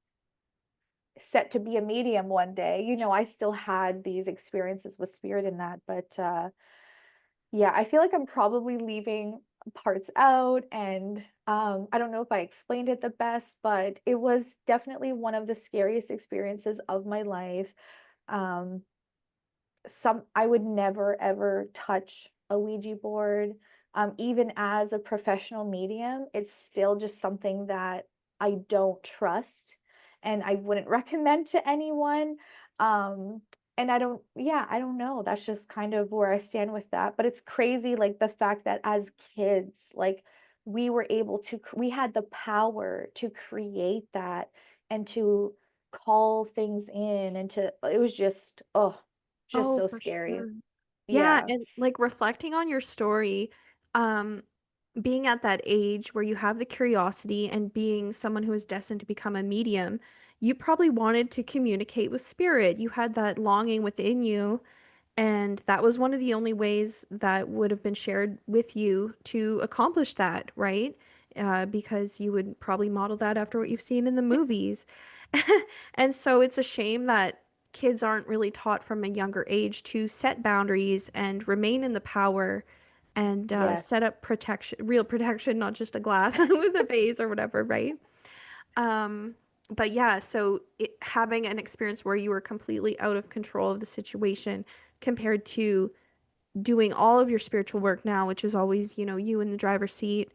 set to be a medium one day, I still had these experiences with spirit in that. But yeah, I feel like I'm probably leaving parts out, and I don't know if I explained it the best, but it was definitely one of the scariest experiences of my life. Um, I would never ever touch a Ouija board. Even as a professional medium, it's still just something that I don't trust and I wouldn't recommend to anyone. Um, and I don't know. That's just kind of where I stand with that. But it's crazy, like the fact that as kids, like we had the power to create that and to call things in and it was just Oh, so for scary. sure. Yeah, Yeah. and like reflecting on your story, um, being at that age where you have the curiosity and being someone who is destined to become a medium, you probably wanted to communicate with spirit. You had that longing within you, and that was one of the only ways that would have been shared with you to accomplish that, right? Because you would probably model that after what you've seen in the movies. And so it's a shame that kids aren't really taught from a younger age to set boundaries and remain in the power and set Yes. up protection, real protection, not just a glass with a vase or whatever, right? Um, but yeah, so having an experience where you were completely out of control of the situation compared to doing all of your spiritual work now, which is always, you in the driver's seat,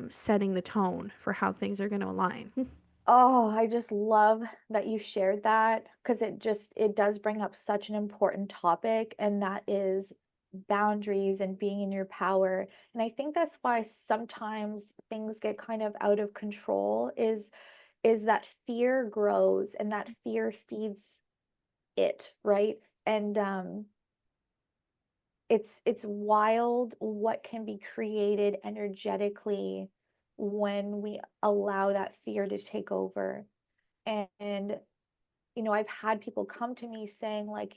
setting the tone for how things are going to align. Oh, I just love that you shared that because it does bring up such an important topic, and that is boundaries and being in your power. And I think that's why sometimes things get kind of out of control is that fear grows and that fear feeds it, right? And it's wild what can be created energetically when we allow that fear to take over. And I've had people come to me saying like,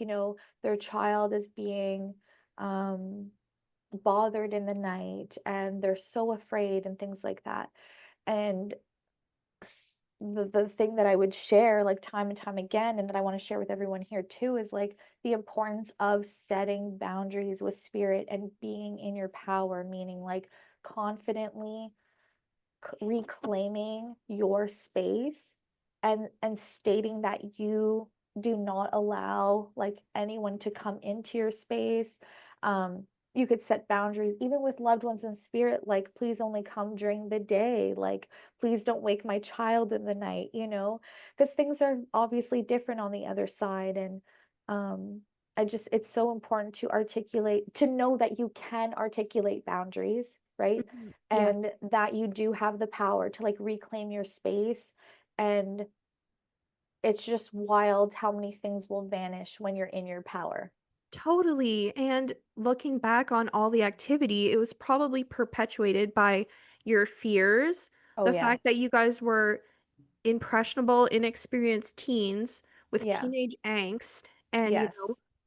their child is being um bothered in the night and they're so afraid and things like that. And the thing that I would share like time and time again, and that I want to share with everyone here too, is like the importance of setting boundaries with spirit and being in your power, meaning like confidently reclaiming your space and stating that you do not allow like anyone to come into your space. you could set boundaries even with loved ones in spirit, like, please only come during the day, like, please don't wake my child in the night, because things are obviously different on the other side. And um it's so important to articulate, to know that you can articulate boundaries, right? Mhm. Yes. And that you do have the power to like reclaim your space. And it's just wild how many things will vanish when you're in your power. Totally. And looking back on all the activity, it was probably perpetuated by your fears. Oh The yeah. fact that you guys were impressionable, inexperienced teens with Yeah. teenage angst and, Yes.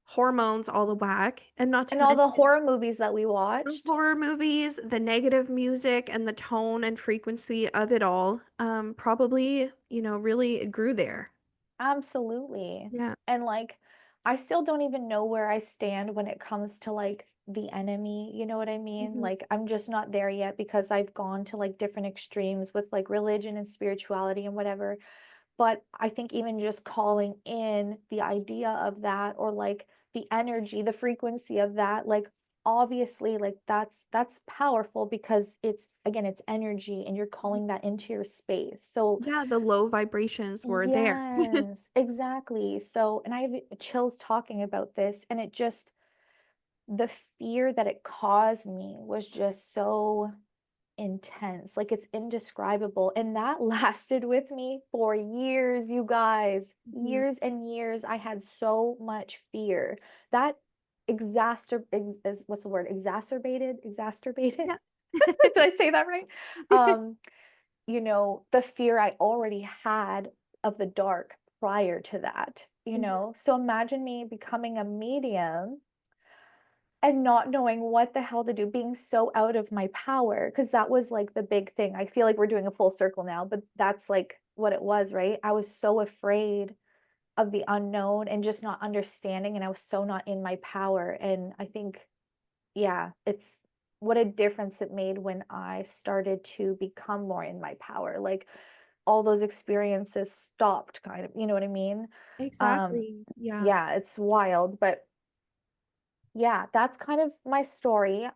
hormones all the whack. And not to And all the mention horror movies that we the watched. horror movies, the negative music, and the tone and frequency of it all, probably, really grew there. Absolutely. Yeah. And like, I still don't even know where I stand when it comes to like the enemy, you know what I mean? Mhm. Like, I'm just not there yet because I've gone to like different extremes with like religion and spirituality and whatever. But I think even just calling in the idea of that, or like the energy, the frequency of that, like obviously like that's powerful because it's, again, it's energy and you're calling that into your space. So Yeah, the low vibrations were there. yes, exactly. So, and I have chills talking about this, and it just, the fear that it caused me was just so intense. Like it's indescribable. And that lasted with me for years, you guys. Mhm. Years and years. I had so much fear. That what's the word? Exacerbated. Yeah. Did I say that right? Um, the fear I already had of the dark prior to that, you Mhm. know? So imagine me becoming a medium and not knowing what the hell to do, being so out of my power, because that was like the big thing. I feel like we're doing a full circle now, but that's like what it was, right? I was so afraid of the unknown and just not understanding, and I was so not in my power. And I think, yeah, it's what a difference it made when I started to become more in my power. Like all those experiences stopped, kind of, you know what I mean? Um, Exactly. Yeah. yeah, it's wild, but yeah, that's kind of my story.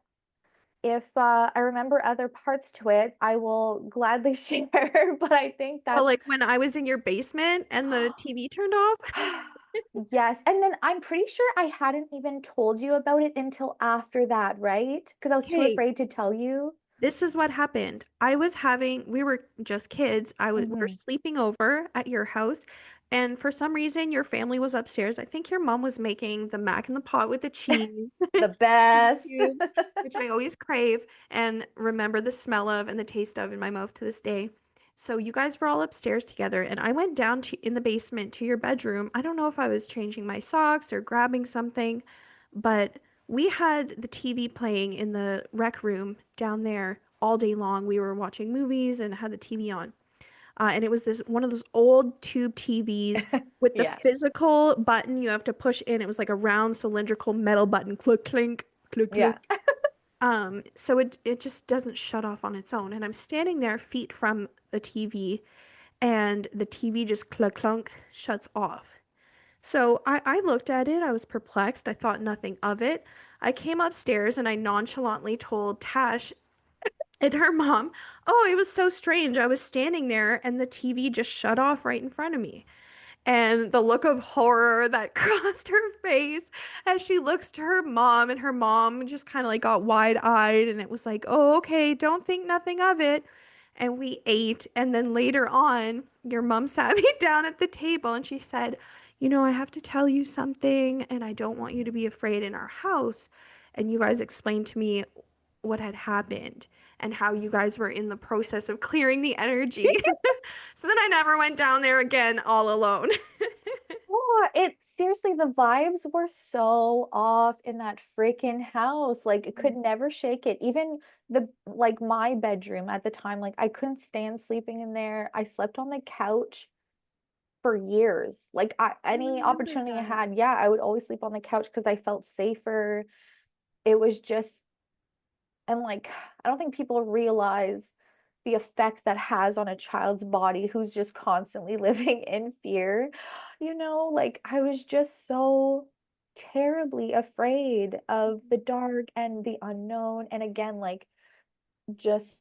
If I remember other parts to it, I will gladly share, but I think Well, that's like when I was in your basement and the TV turned off? yes. And then I'm pretty sure I hadn't even told you about it until after that, right? Because I was too Okay, afraid to tell you. this is what happened. We were just kids. We were Hmm. sleeping over at your house, and for some reason, your family was upstairs. I think your mom was making the mac in the pot with the cheese, The cheese best. cubes, which I always crave and remember the smell of and the taste of in my mouth to this day. So you guys were all upstairs together, and I went down to in the basement to your bedroom. I don't know if I was changing my socks or grabbing something, but we had the TV playing in the rec room down there all day long. We were watching movies and had the TV on. And it was this one of those old tube TVs with the Yeah. physical button you have to push in. It was like a round cylindrical metal button. Click, clink, click, Yeah. click. So it just doesn't shut off on its own. And I'm standing there feet from the TV, and the TV just click clunk shuts off. So I looked at it, I was perplexed, I thought nothing of it. I came upstairs and I nonchalantly told Tash and her mom, "Oh, it was so strange. I was standing there and the TV just shut off right in front of me." And the look of horror that crossed her face as she looks to her mom, and her mom just kind of like got wide-eyed, and it was like, "Oh, okay, don't think nothing of it." And we ate, and then later on, your mom sat me down at the table and she said, "I have to tell you something, and I don't want you to be afraid in our house." And you guys explained to me what had happened and how you guys were in the process of clearing the energy. So then I never went down there again all alone. Oh, it seriously, the vibes were so off in that freaking house. Like, it could never shake it. Even like my bedroom at the time, like I couldn't stand sleeping in there. I slept on the couch for years. Like I any remember opportunity I that. had, yeah, I would always sleep on the couch because I felt safer. It was just, and like, I don't think people realize the effect that has on a child's body who's just constantly living in fear. Like I was just so terribly afraid of the dark and the unknown. And again, like just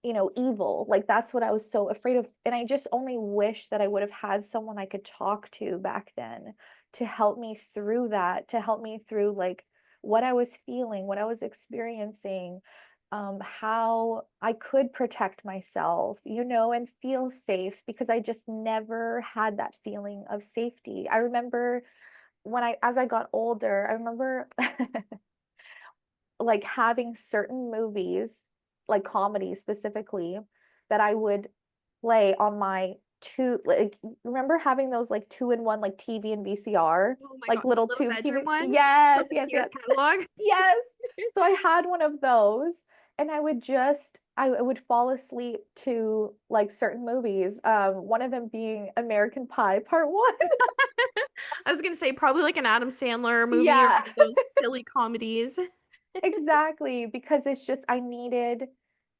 evil. Like that's what I was so afraid of. And I just only wish that I would have had someone I could talk to back then to help me through that, to help me through like what I was feeling, what I was experiencing, how I could protect myself, and feel safe because I just never had that feeling of safety. I remember as I got older, I remember like having certain movies, like comedies specifically, that I would play on my two, like, remember having those like two-in-one like TV and VCR, Oh my like God, the little little tube bedroom TV? ones Yes, from the yes, yes, Sears catalog. yes. So I had one of those, and I would fall asleep to like certain movies. One of them being American Pie Part One. I was gonna say probably like an Adam Sandler movie or Yeah. one of those silly comedies. Exactly, because it's just I needed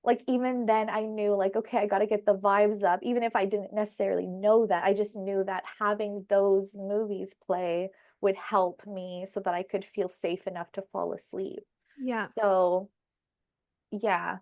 like even then I knew like okay, I got to get the vibes up even if I didn't necessarily know that. I just knew that having those movies play would help me so that I could feel safe enough to fall asleep. Yeah. So, yeah,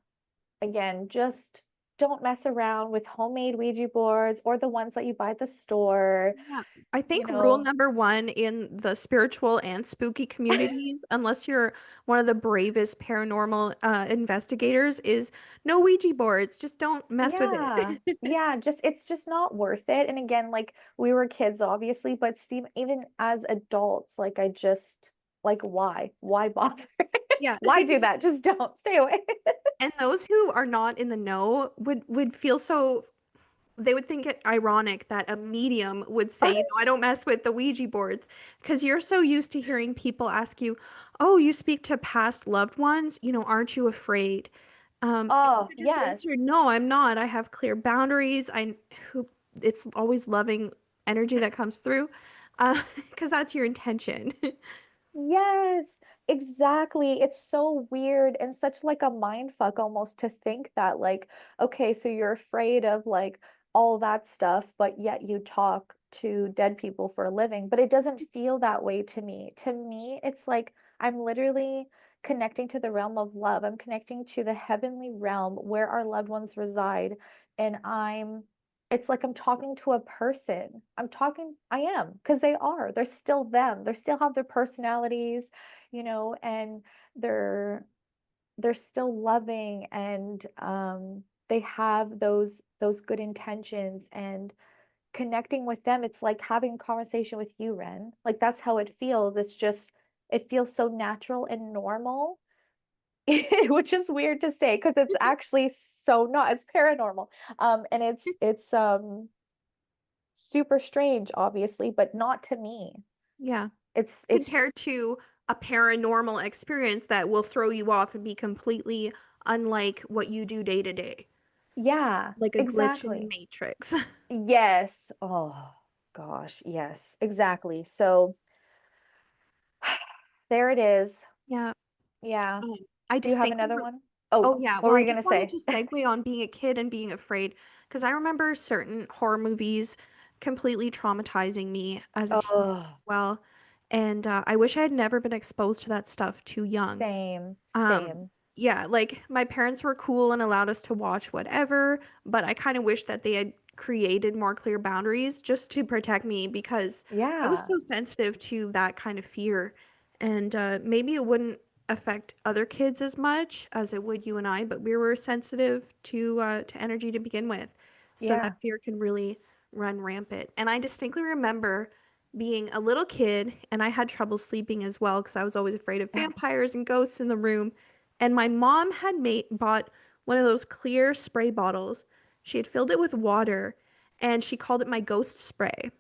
again, just don't mess around with homemade Ouija boards or the ones that you buy at the store, Yeah. I you think rule know. number one in the spiritual and spooky communities, unless you're one of the bravest paranormal investigators, is no Ouija boards. Just don't mess with Yeah. it. Yeah, just it's just not worth it. And again, like we were kids obviously, but Steve, even as adults, like I just like why? Why bother? Yeah. Why do that? Just don't stay away. And those who are not in the know would feel so they would think it ironic that a medium would say, I don't mess with the Ouija boards because you're so used to hearing people ask you, "Oh, you speak to past loved ones, aren't you afraid?" And Oh, you just yes. answered, "No, I'm not. I have clear boundaries. Who it's always loving energy that comes through, because that's your intention." Yes, exactly. It's so weird and such like a mind fuck almost to think that like, okay, so you're afraid of like all that stuff, but yet you talk to dead people for a living. But it doesn't feel that way to me. To me, it's like I'm literally connecting to the realm of love. I'm connecting to the heavenly realm where our loved ones reside. And it's like I'm talking to a person. I am, because they are. They're still them. They still have their personalities, and they're they're still loving and they have those good intentions and connecting with them. It's like having a conversation with you, Ren. Like that's how it feels. It feels so natural and normal. Which is weird to say because it's actually so not, it's paranormal. And it's super strange, obviously, but not to me. Yeah. It's Compared to a paranormal experience that will throw you off and be completely unlike what you do day to day, yeah, like a glitch in the exactly. matrix. Yes. Oh gosh, yes, exactly. So there it is. Yeah. Yeah. Um, I Do you have distinctly another re one? Oh, Oh, yeah, what well, were I you just gonna wanted say? to segue on being a kid and being afraid, because I remember certain horror movies completely traumatizing me as a teenager Oh, as well, and, I wish I had never been exposed to that stuff too young. same, Um, same. yeah, like my parents were cool and allowed us to watch whatever, but I kind of wish that they had created more clear boundaries just to protect me because I was Yeah. so sensitive to that kind of fear. And maybe it wouldn't affect other kids as much as it would you and I, but we were sensitive to energy to begin with. So that Yeah. fear can really run rampant. And I distinctly remember being a little kid and I had trouble sleeping as well because I was always afraid of vampires and ghosts in the room. And my mom had bought one of those clear spray bottles. She had filled it with water and she called it my ghost spray.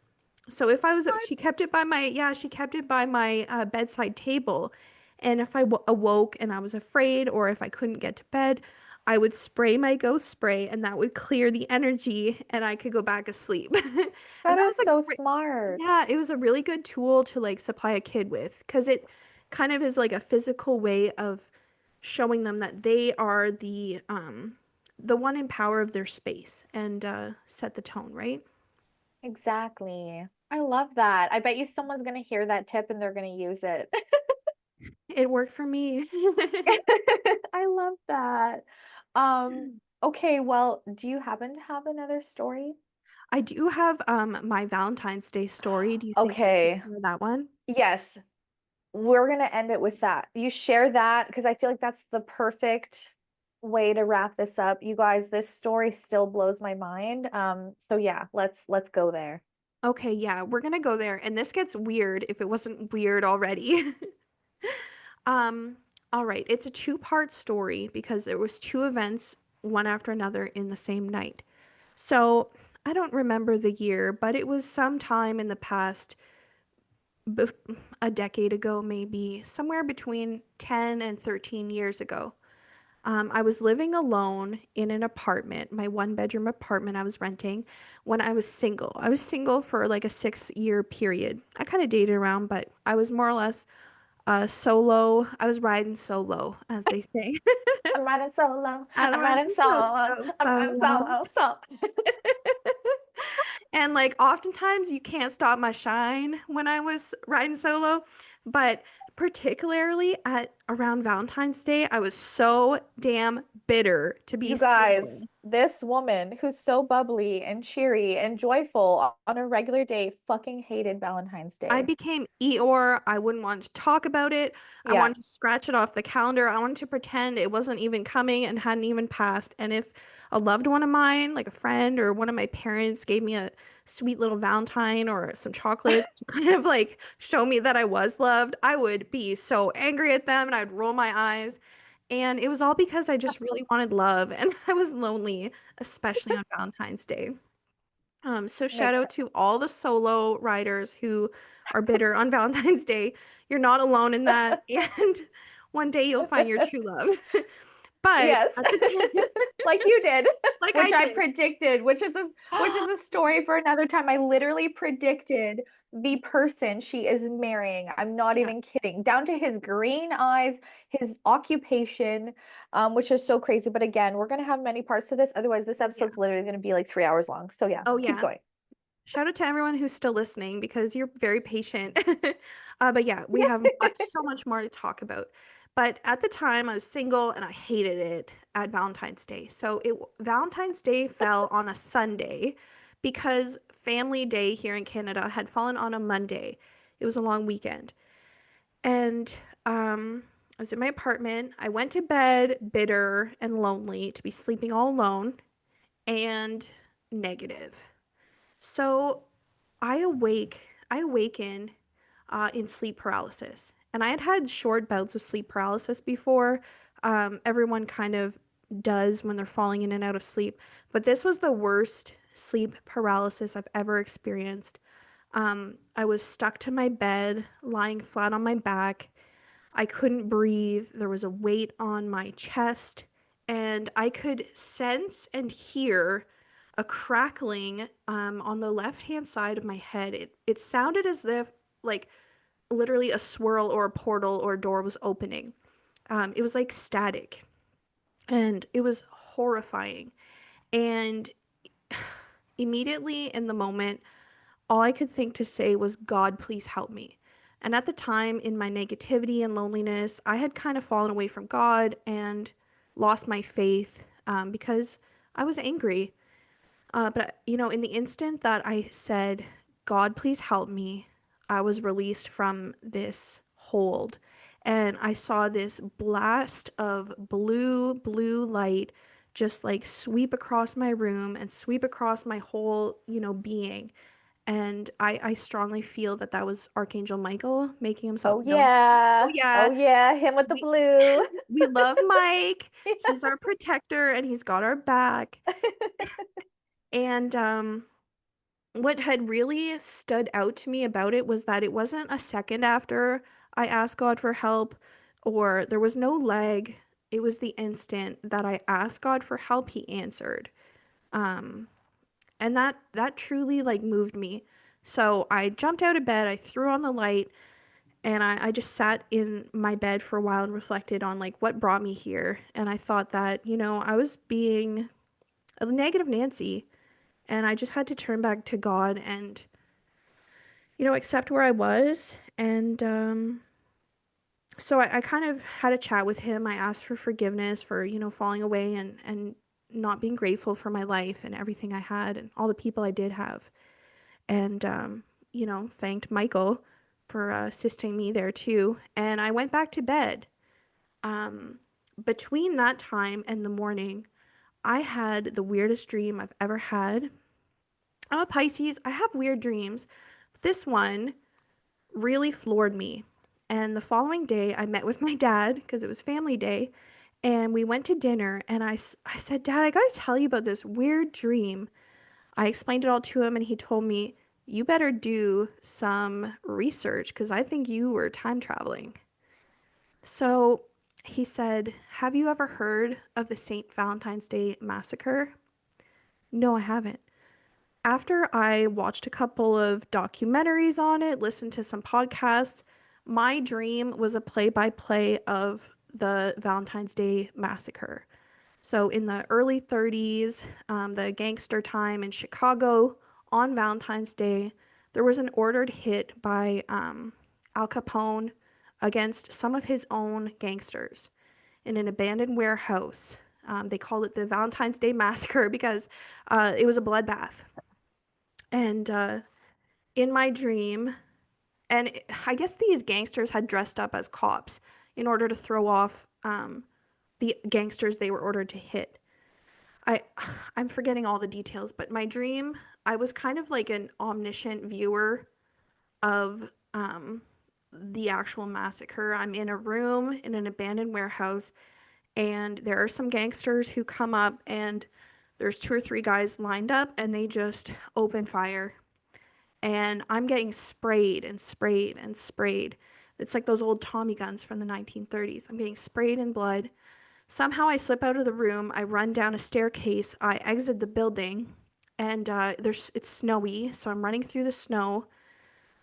So if I was, What? she kept it by my, yeah, she kept it by my bedside table. And if I awoke and I was afraid or if I couldn't get to bed, I would spray my ghost spray and that would clear the energy and I could go back asleep. That And that is was so great, smart. yeah, it was a really good tool to like supply a kid with because it kind of is like a physical way of showing them that they are the one in power of their space and set the tone, right? Exactly. I love that. I bet you someone's gonna hear that tip and they're gonna use it. It worked for me. I love that. Okay, well, do you happen to have another story? I do have my Valentine's Day story. Do you think I should Okay. share that one? Yes, we're gonna end it with that. You share that because I feel like that's the perfect way to wrap this up. You guys, this story still blows my mind. So yeah, let's go there. Okay, yeah, we're gonna go there. And this gets weird if it wasn't weird already. Um, all right, it's a two-part story because there was two events, one after another in the same night. So I don't remember the year, but it was sometime in the past, bef a decade ago, maybe somewhere between 10 and 13 years ago. I was living alone in an apartment, my one bedroom apartment I was renting when I was single. I was single for like a 6 year period. I kind of dated around, but I was more or less solo. I was riding solo, as they say. I'm riding solo. I'm I'm riding riding solo. solo, I'm riding solo. solo. So And like oftentimes you can't stop my shine when I was riding solo, but particularly at around Valentine's Day, I was so damn bitter to be you guys, single. this woman who's so bubbly and cheery and joyful on a regular day fucking hated Valentine's I Day. became Eeyore. I wouldn't want to talk about it. I Yeah. wanted to scratch it off the calendar. I wanted to pretend it wasn't even coming and hadn't even passed. And if a loved one of mine, like a friend or one of my parents, gave me a sweet little Valentine or some chocolates to kind of like show me that I was loved, I would be so angry at them and I'd roll my eyes. And it was all because I just really wanted love and I was lonely, especially on Valentine's Day. So shout Makes out sense. to all the solo riders who are bitter on Valentine's Day. You're not alone in that, and one day you'll find your true love. But Yes. at the time, Like you did, like which I I did. predicted, which is a story for another time. I literally predicted the person she is marrying. I'm not Yeah. even kidding. Down to his green eyes, his occupation, which is so crazy. But again, we're gonna have many parts to this. Otherwise, this Yeah. episode's literally gonna be like 3 hours long. So yeah, Oh keep yeah. going. Shout out to everyone who's still listening because you're very patient. But yeah, we have so much more to talk about. But at the time, I was single and I hated it at Valentine's Day. So Valentine's Day fell on a Sunday because Family Day here in Canada had fallen on a Monday. It was a long weekend. And I was in my apartment. I went to bed bitter and lonely to be sleeping all alone and negative. So I awaken in sleep paralysis. And I had had short bouts of sleep paralysis before. Everyone kind of does when they're falling in and out of sleep. But this was the worst sleep paralysis I've ever experienced. I was stuck to my bed, lying flat on my back. I couldn't breathe. There was a weight on my chest, and I could sense and hear a crackling on the left-hand side of my head. It sounded as if, like, literally a swirl or a portal or a door was opening. It was like static, and it was horrifying. And immediately in the moment, all I could think to say was, God, please help me. And at the time, in my negativity and loneliness, I had kind of fallen away from God and lost my faith because I was angry. But, in the instant that I said, God, please help me, I was released from this hold. And I saw this blast of blue light just like sweep across my room and sweep across my whole, being. And I strongly feel that that was Archangel Michael making himself Oh known to me. Oh yeah. yeah, Oh yeah. Him with the we blue. we love Mike. He's our protector and he's got our back. And what had really stood out to me about it was that it wasn't a second after I asked God for help or there was no lag. It was the instant that I asked God for help, he answered. Um and that truly like moved me. So I jumped out of bed, I threw on the light, and I just sat in my bed for a while and reflected on like what brought me here. And I thought that, I was being a negative Nancy and I just had to turn back to God and accept where I was. And so I kind of had a chat with him. I asked for forgiveness for, falling away and not being grateful for my life and everything I had and all the people I did have. And, thanked Michael for assisting me there too. And I went back to bed. Um, Between that time and the morning, I had the weirdest dream I've ever had. I'm a Pisces. I have weird dreams. But this one really floored me. And the following day, I met with my dad because it was family day. And we went to dinner. And I said, Dad, I got to tell you about this weird dream. I explained it all to him. And he told me, you better do some research because I think you were time traveling. So he said, have you ever heard of the St. Valentine's Day Massacre? No, I haven't. After I watched a couple of documentaries on it, listened to some podcasts, my dream was a play by play of the Valentine's Day Massacre. So, in the early 30s, the gangster time in Chicago on Valentine's Day, there was an ordered hit by Al Capone against some of his own gangsters in an abandoned warehouse. They called it the Valentine's Day Massacre because it was a bloodbath. And in my dream, and I guess these gangsters had dressed up as cops in order to throw off the gangsters they were ordered to hit. I I'm forgetting all the details, but my dream, I was kind of like an omniscient viewer of the actual massacre. I'm in a room in an abandoned warehouse, and there are some gangsters who come up, and there's two or three guys lined up, and they just open fire and I'm getting sprayed and sprayed and sprayed. It's like those old Tommy guns from the 1930s. I'm getting sprayed in blood. Somehow I slip out of the room. I run down a staircase. I exit the building, and it's snowy, so I'm running through the snow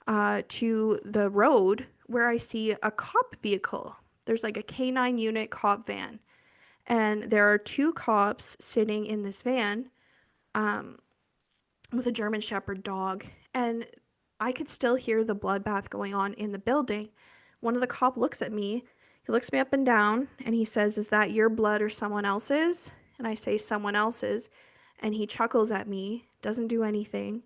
to the road where I see a cop vehicle. There's like a K9 unit cop van, and there are two cops sitting in this van. Um, with a German Shepherd dog, and I could still hear the bloodbath going on in the building. One of the cop looks at me. He looks me up and down, and he says, "Is that your blood or someone else's?" And I say, "Someone else's." And he chuckles at me, doesn't do anything.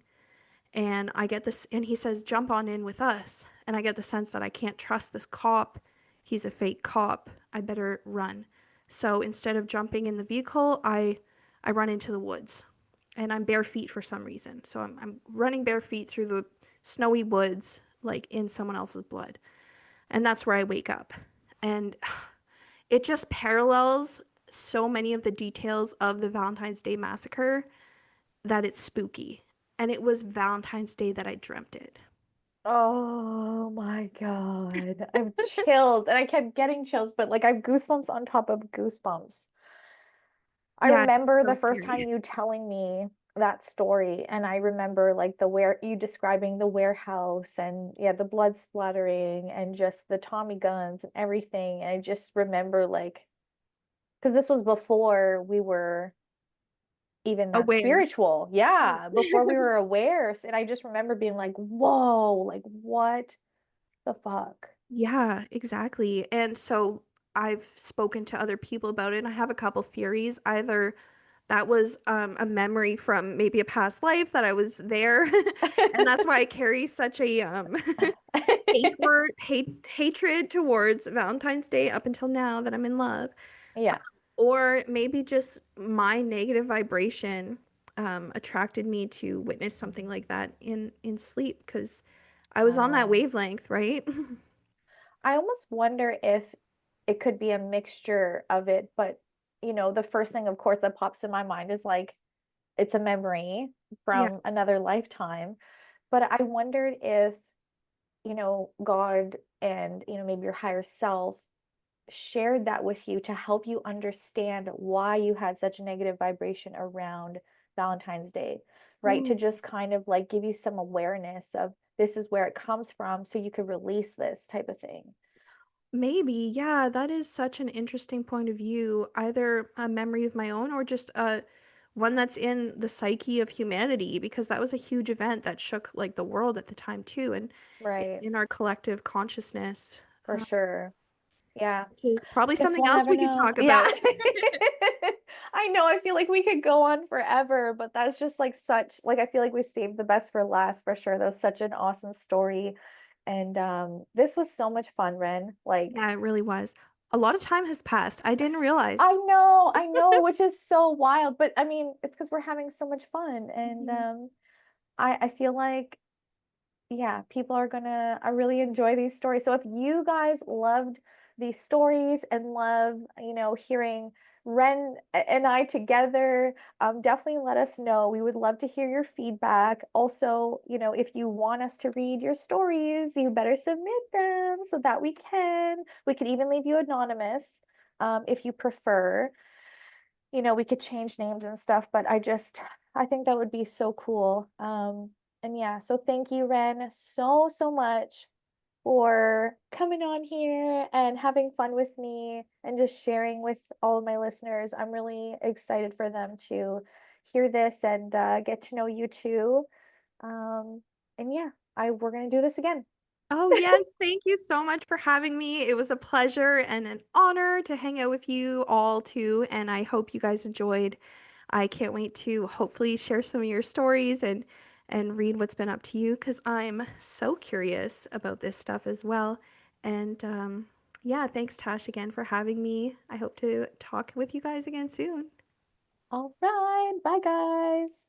And I get this, and he says, "Jump on in with us." And I get the sense that I can't trust this cop. He's a fake cop. I better run. So instead of jumping in the vehicle, I run into the woods, and I'm bare feet for some reason. So I'm running bare feet through the snowy woods, like in someone else's blood. And that's where I wake up. And it just parallels so many of the details of the Valentine's Day Massacre that it's spooky. And it was Valentine's Day that I dreamt it. Oh my God. I have chills and I kept getting chills, but like I have goosebumps on top of goosebumps. I Yeah, it's remember so the first scary. time you telling me that story, and I remember like the where you describing the warehouse and yeah, the blood splattering and just the Tommy guns and everything. And I just remember like because this was before we were even that Aware. spiritual. Yeah, before we were aware. And I just remember being like, whoa, like what the fuck? Yeah, exactly. And so I've spoken to other people about it, and I have a couple theories. Either that was a memory from maybe a past life that I was there, and that's why I carry such a hatred towards Valentine's Day up until now that I'm in love. Yeah. Or maybe just my negative vibration attracted me to witness something like that in sleep because I was on that Oh. wavelength, right? I almost wonder if it could be a mixture of it, but the first thing, of course, that pops in my mind is like it's a memory Yeah. from another lifetime. But I wondered if, God and, maybe your higher self shared that with you to help you understand why you had such a negative vibration around Valentine's Day, right? To Ooh, just kind of like give you some awareness of this is where it comes from so you could release this type of thing. maybe. Yeah, that is such an interesting point of view. Either a memory of my own or just one that's in the psyche of humanity because that was a huge event that shook like the world at the time too, and Right. in our collective consciousness, For sure. Yeah. which is probably Guess something we'll else never we could know. talk Yeah. about. I know. I feel like we could go on forever, but that's just like such like I feel like we saved the best for last for sure. That was such an awesome story. And this was so much fun, Ren. Like Yeah, it really was. A lot of time has passed. I didn't realize. I know, which is so wild. But I mean, it's because we're having so much fun. And Mhm. I feel like yeah, people are gonna I really enjoy these stories. So if you guys loved these stories and love, hearing Ren and I together, definitely let us know. We would love to hear your feedback. Also, if you want us to read your stories, you better submit them so that we can. We could even leave you anonymous, if you prefer. We could change names and stuff, but I think that would be so cool. And yeah, so thank you, Ren, so, so much for coming on here and having fun with me and just sharing with all of my listeners. I'm really excited for them to hear this and get to know you too. And yeah, we're gonna do this again. Oh, yes. Thank you so much for having me. It was a pleasure and an honor to hang out with you all too, and I hope you guys enjoyed. I can't wait to hopefully share some of your stories and read what's been up to you because I'm so curious about this stuff as well. And yeah, thanks Tash again for having me. I hope to talk with you guys again soon. All right, bye guys.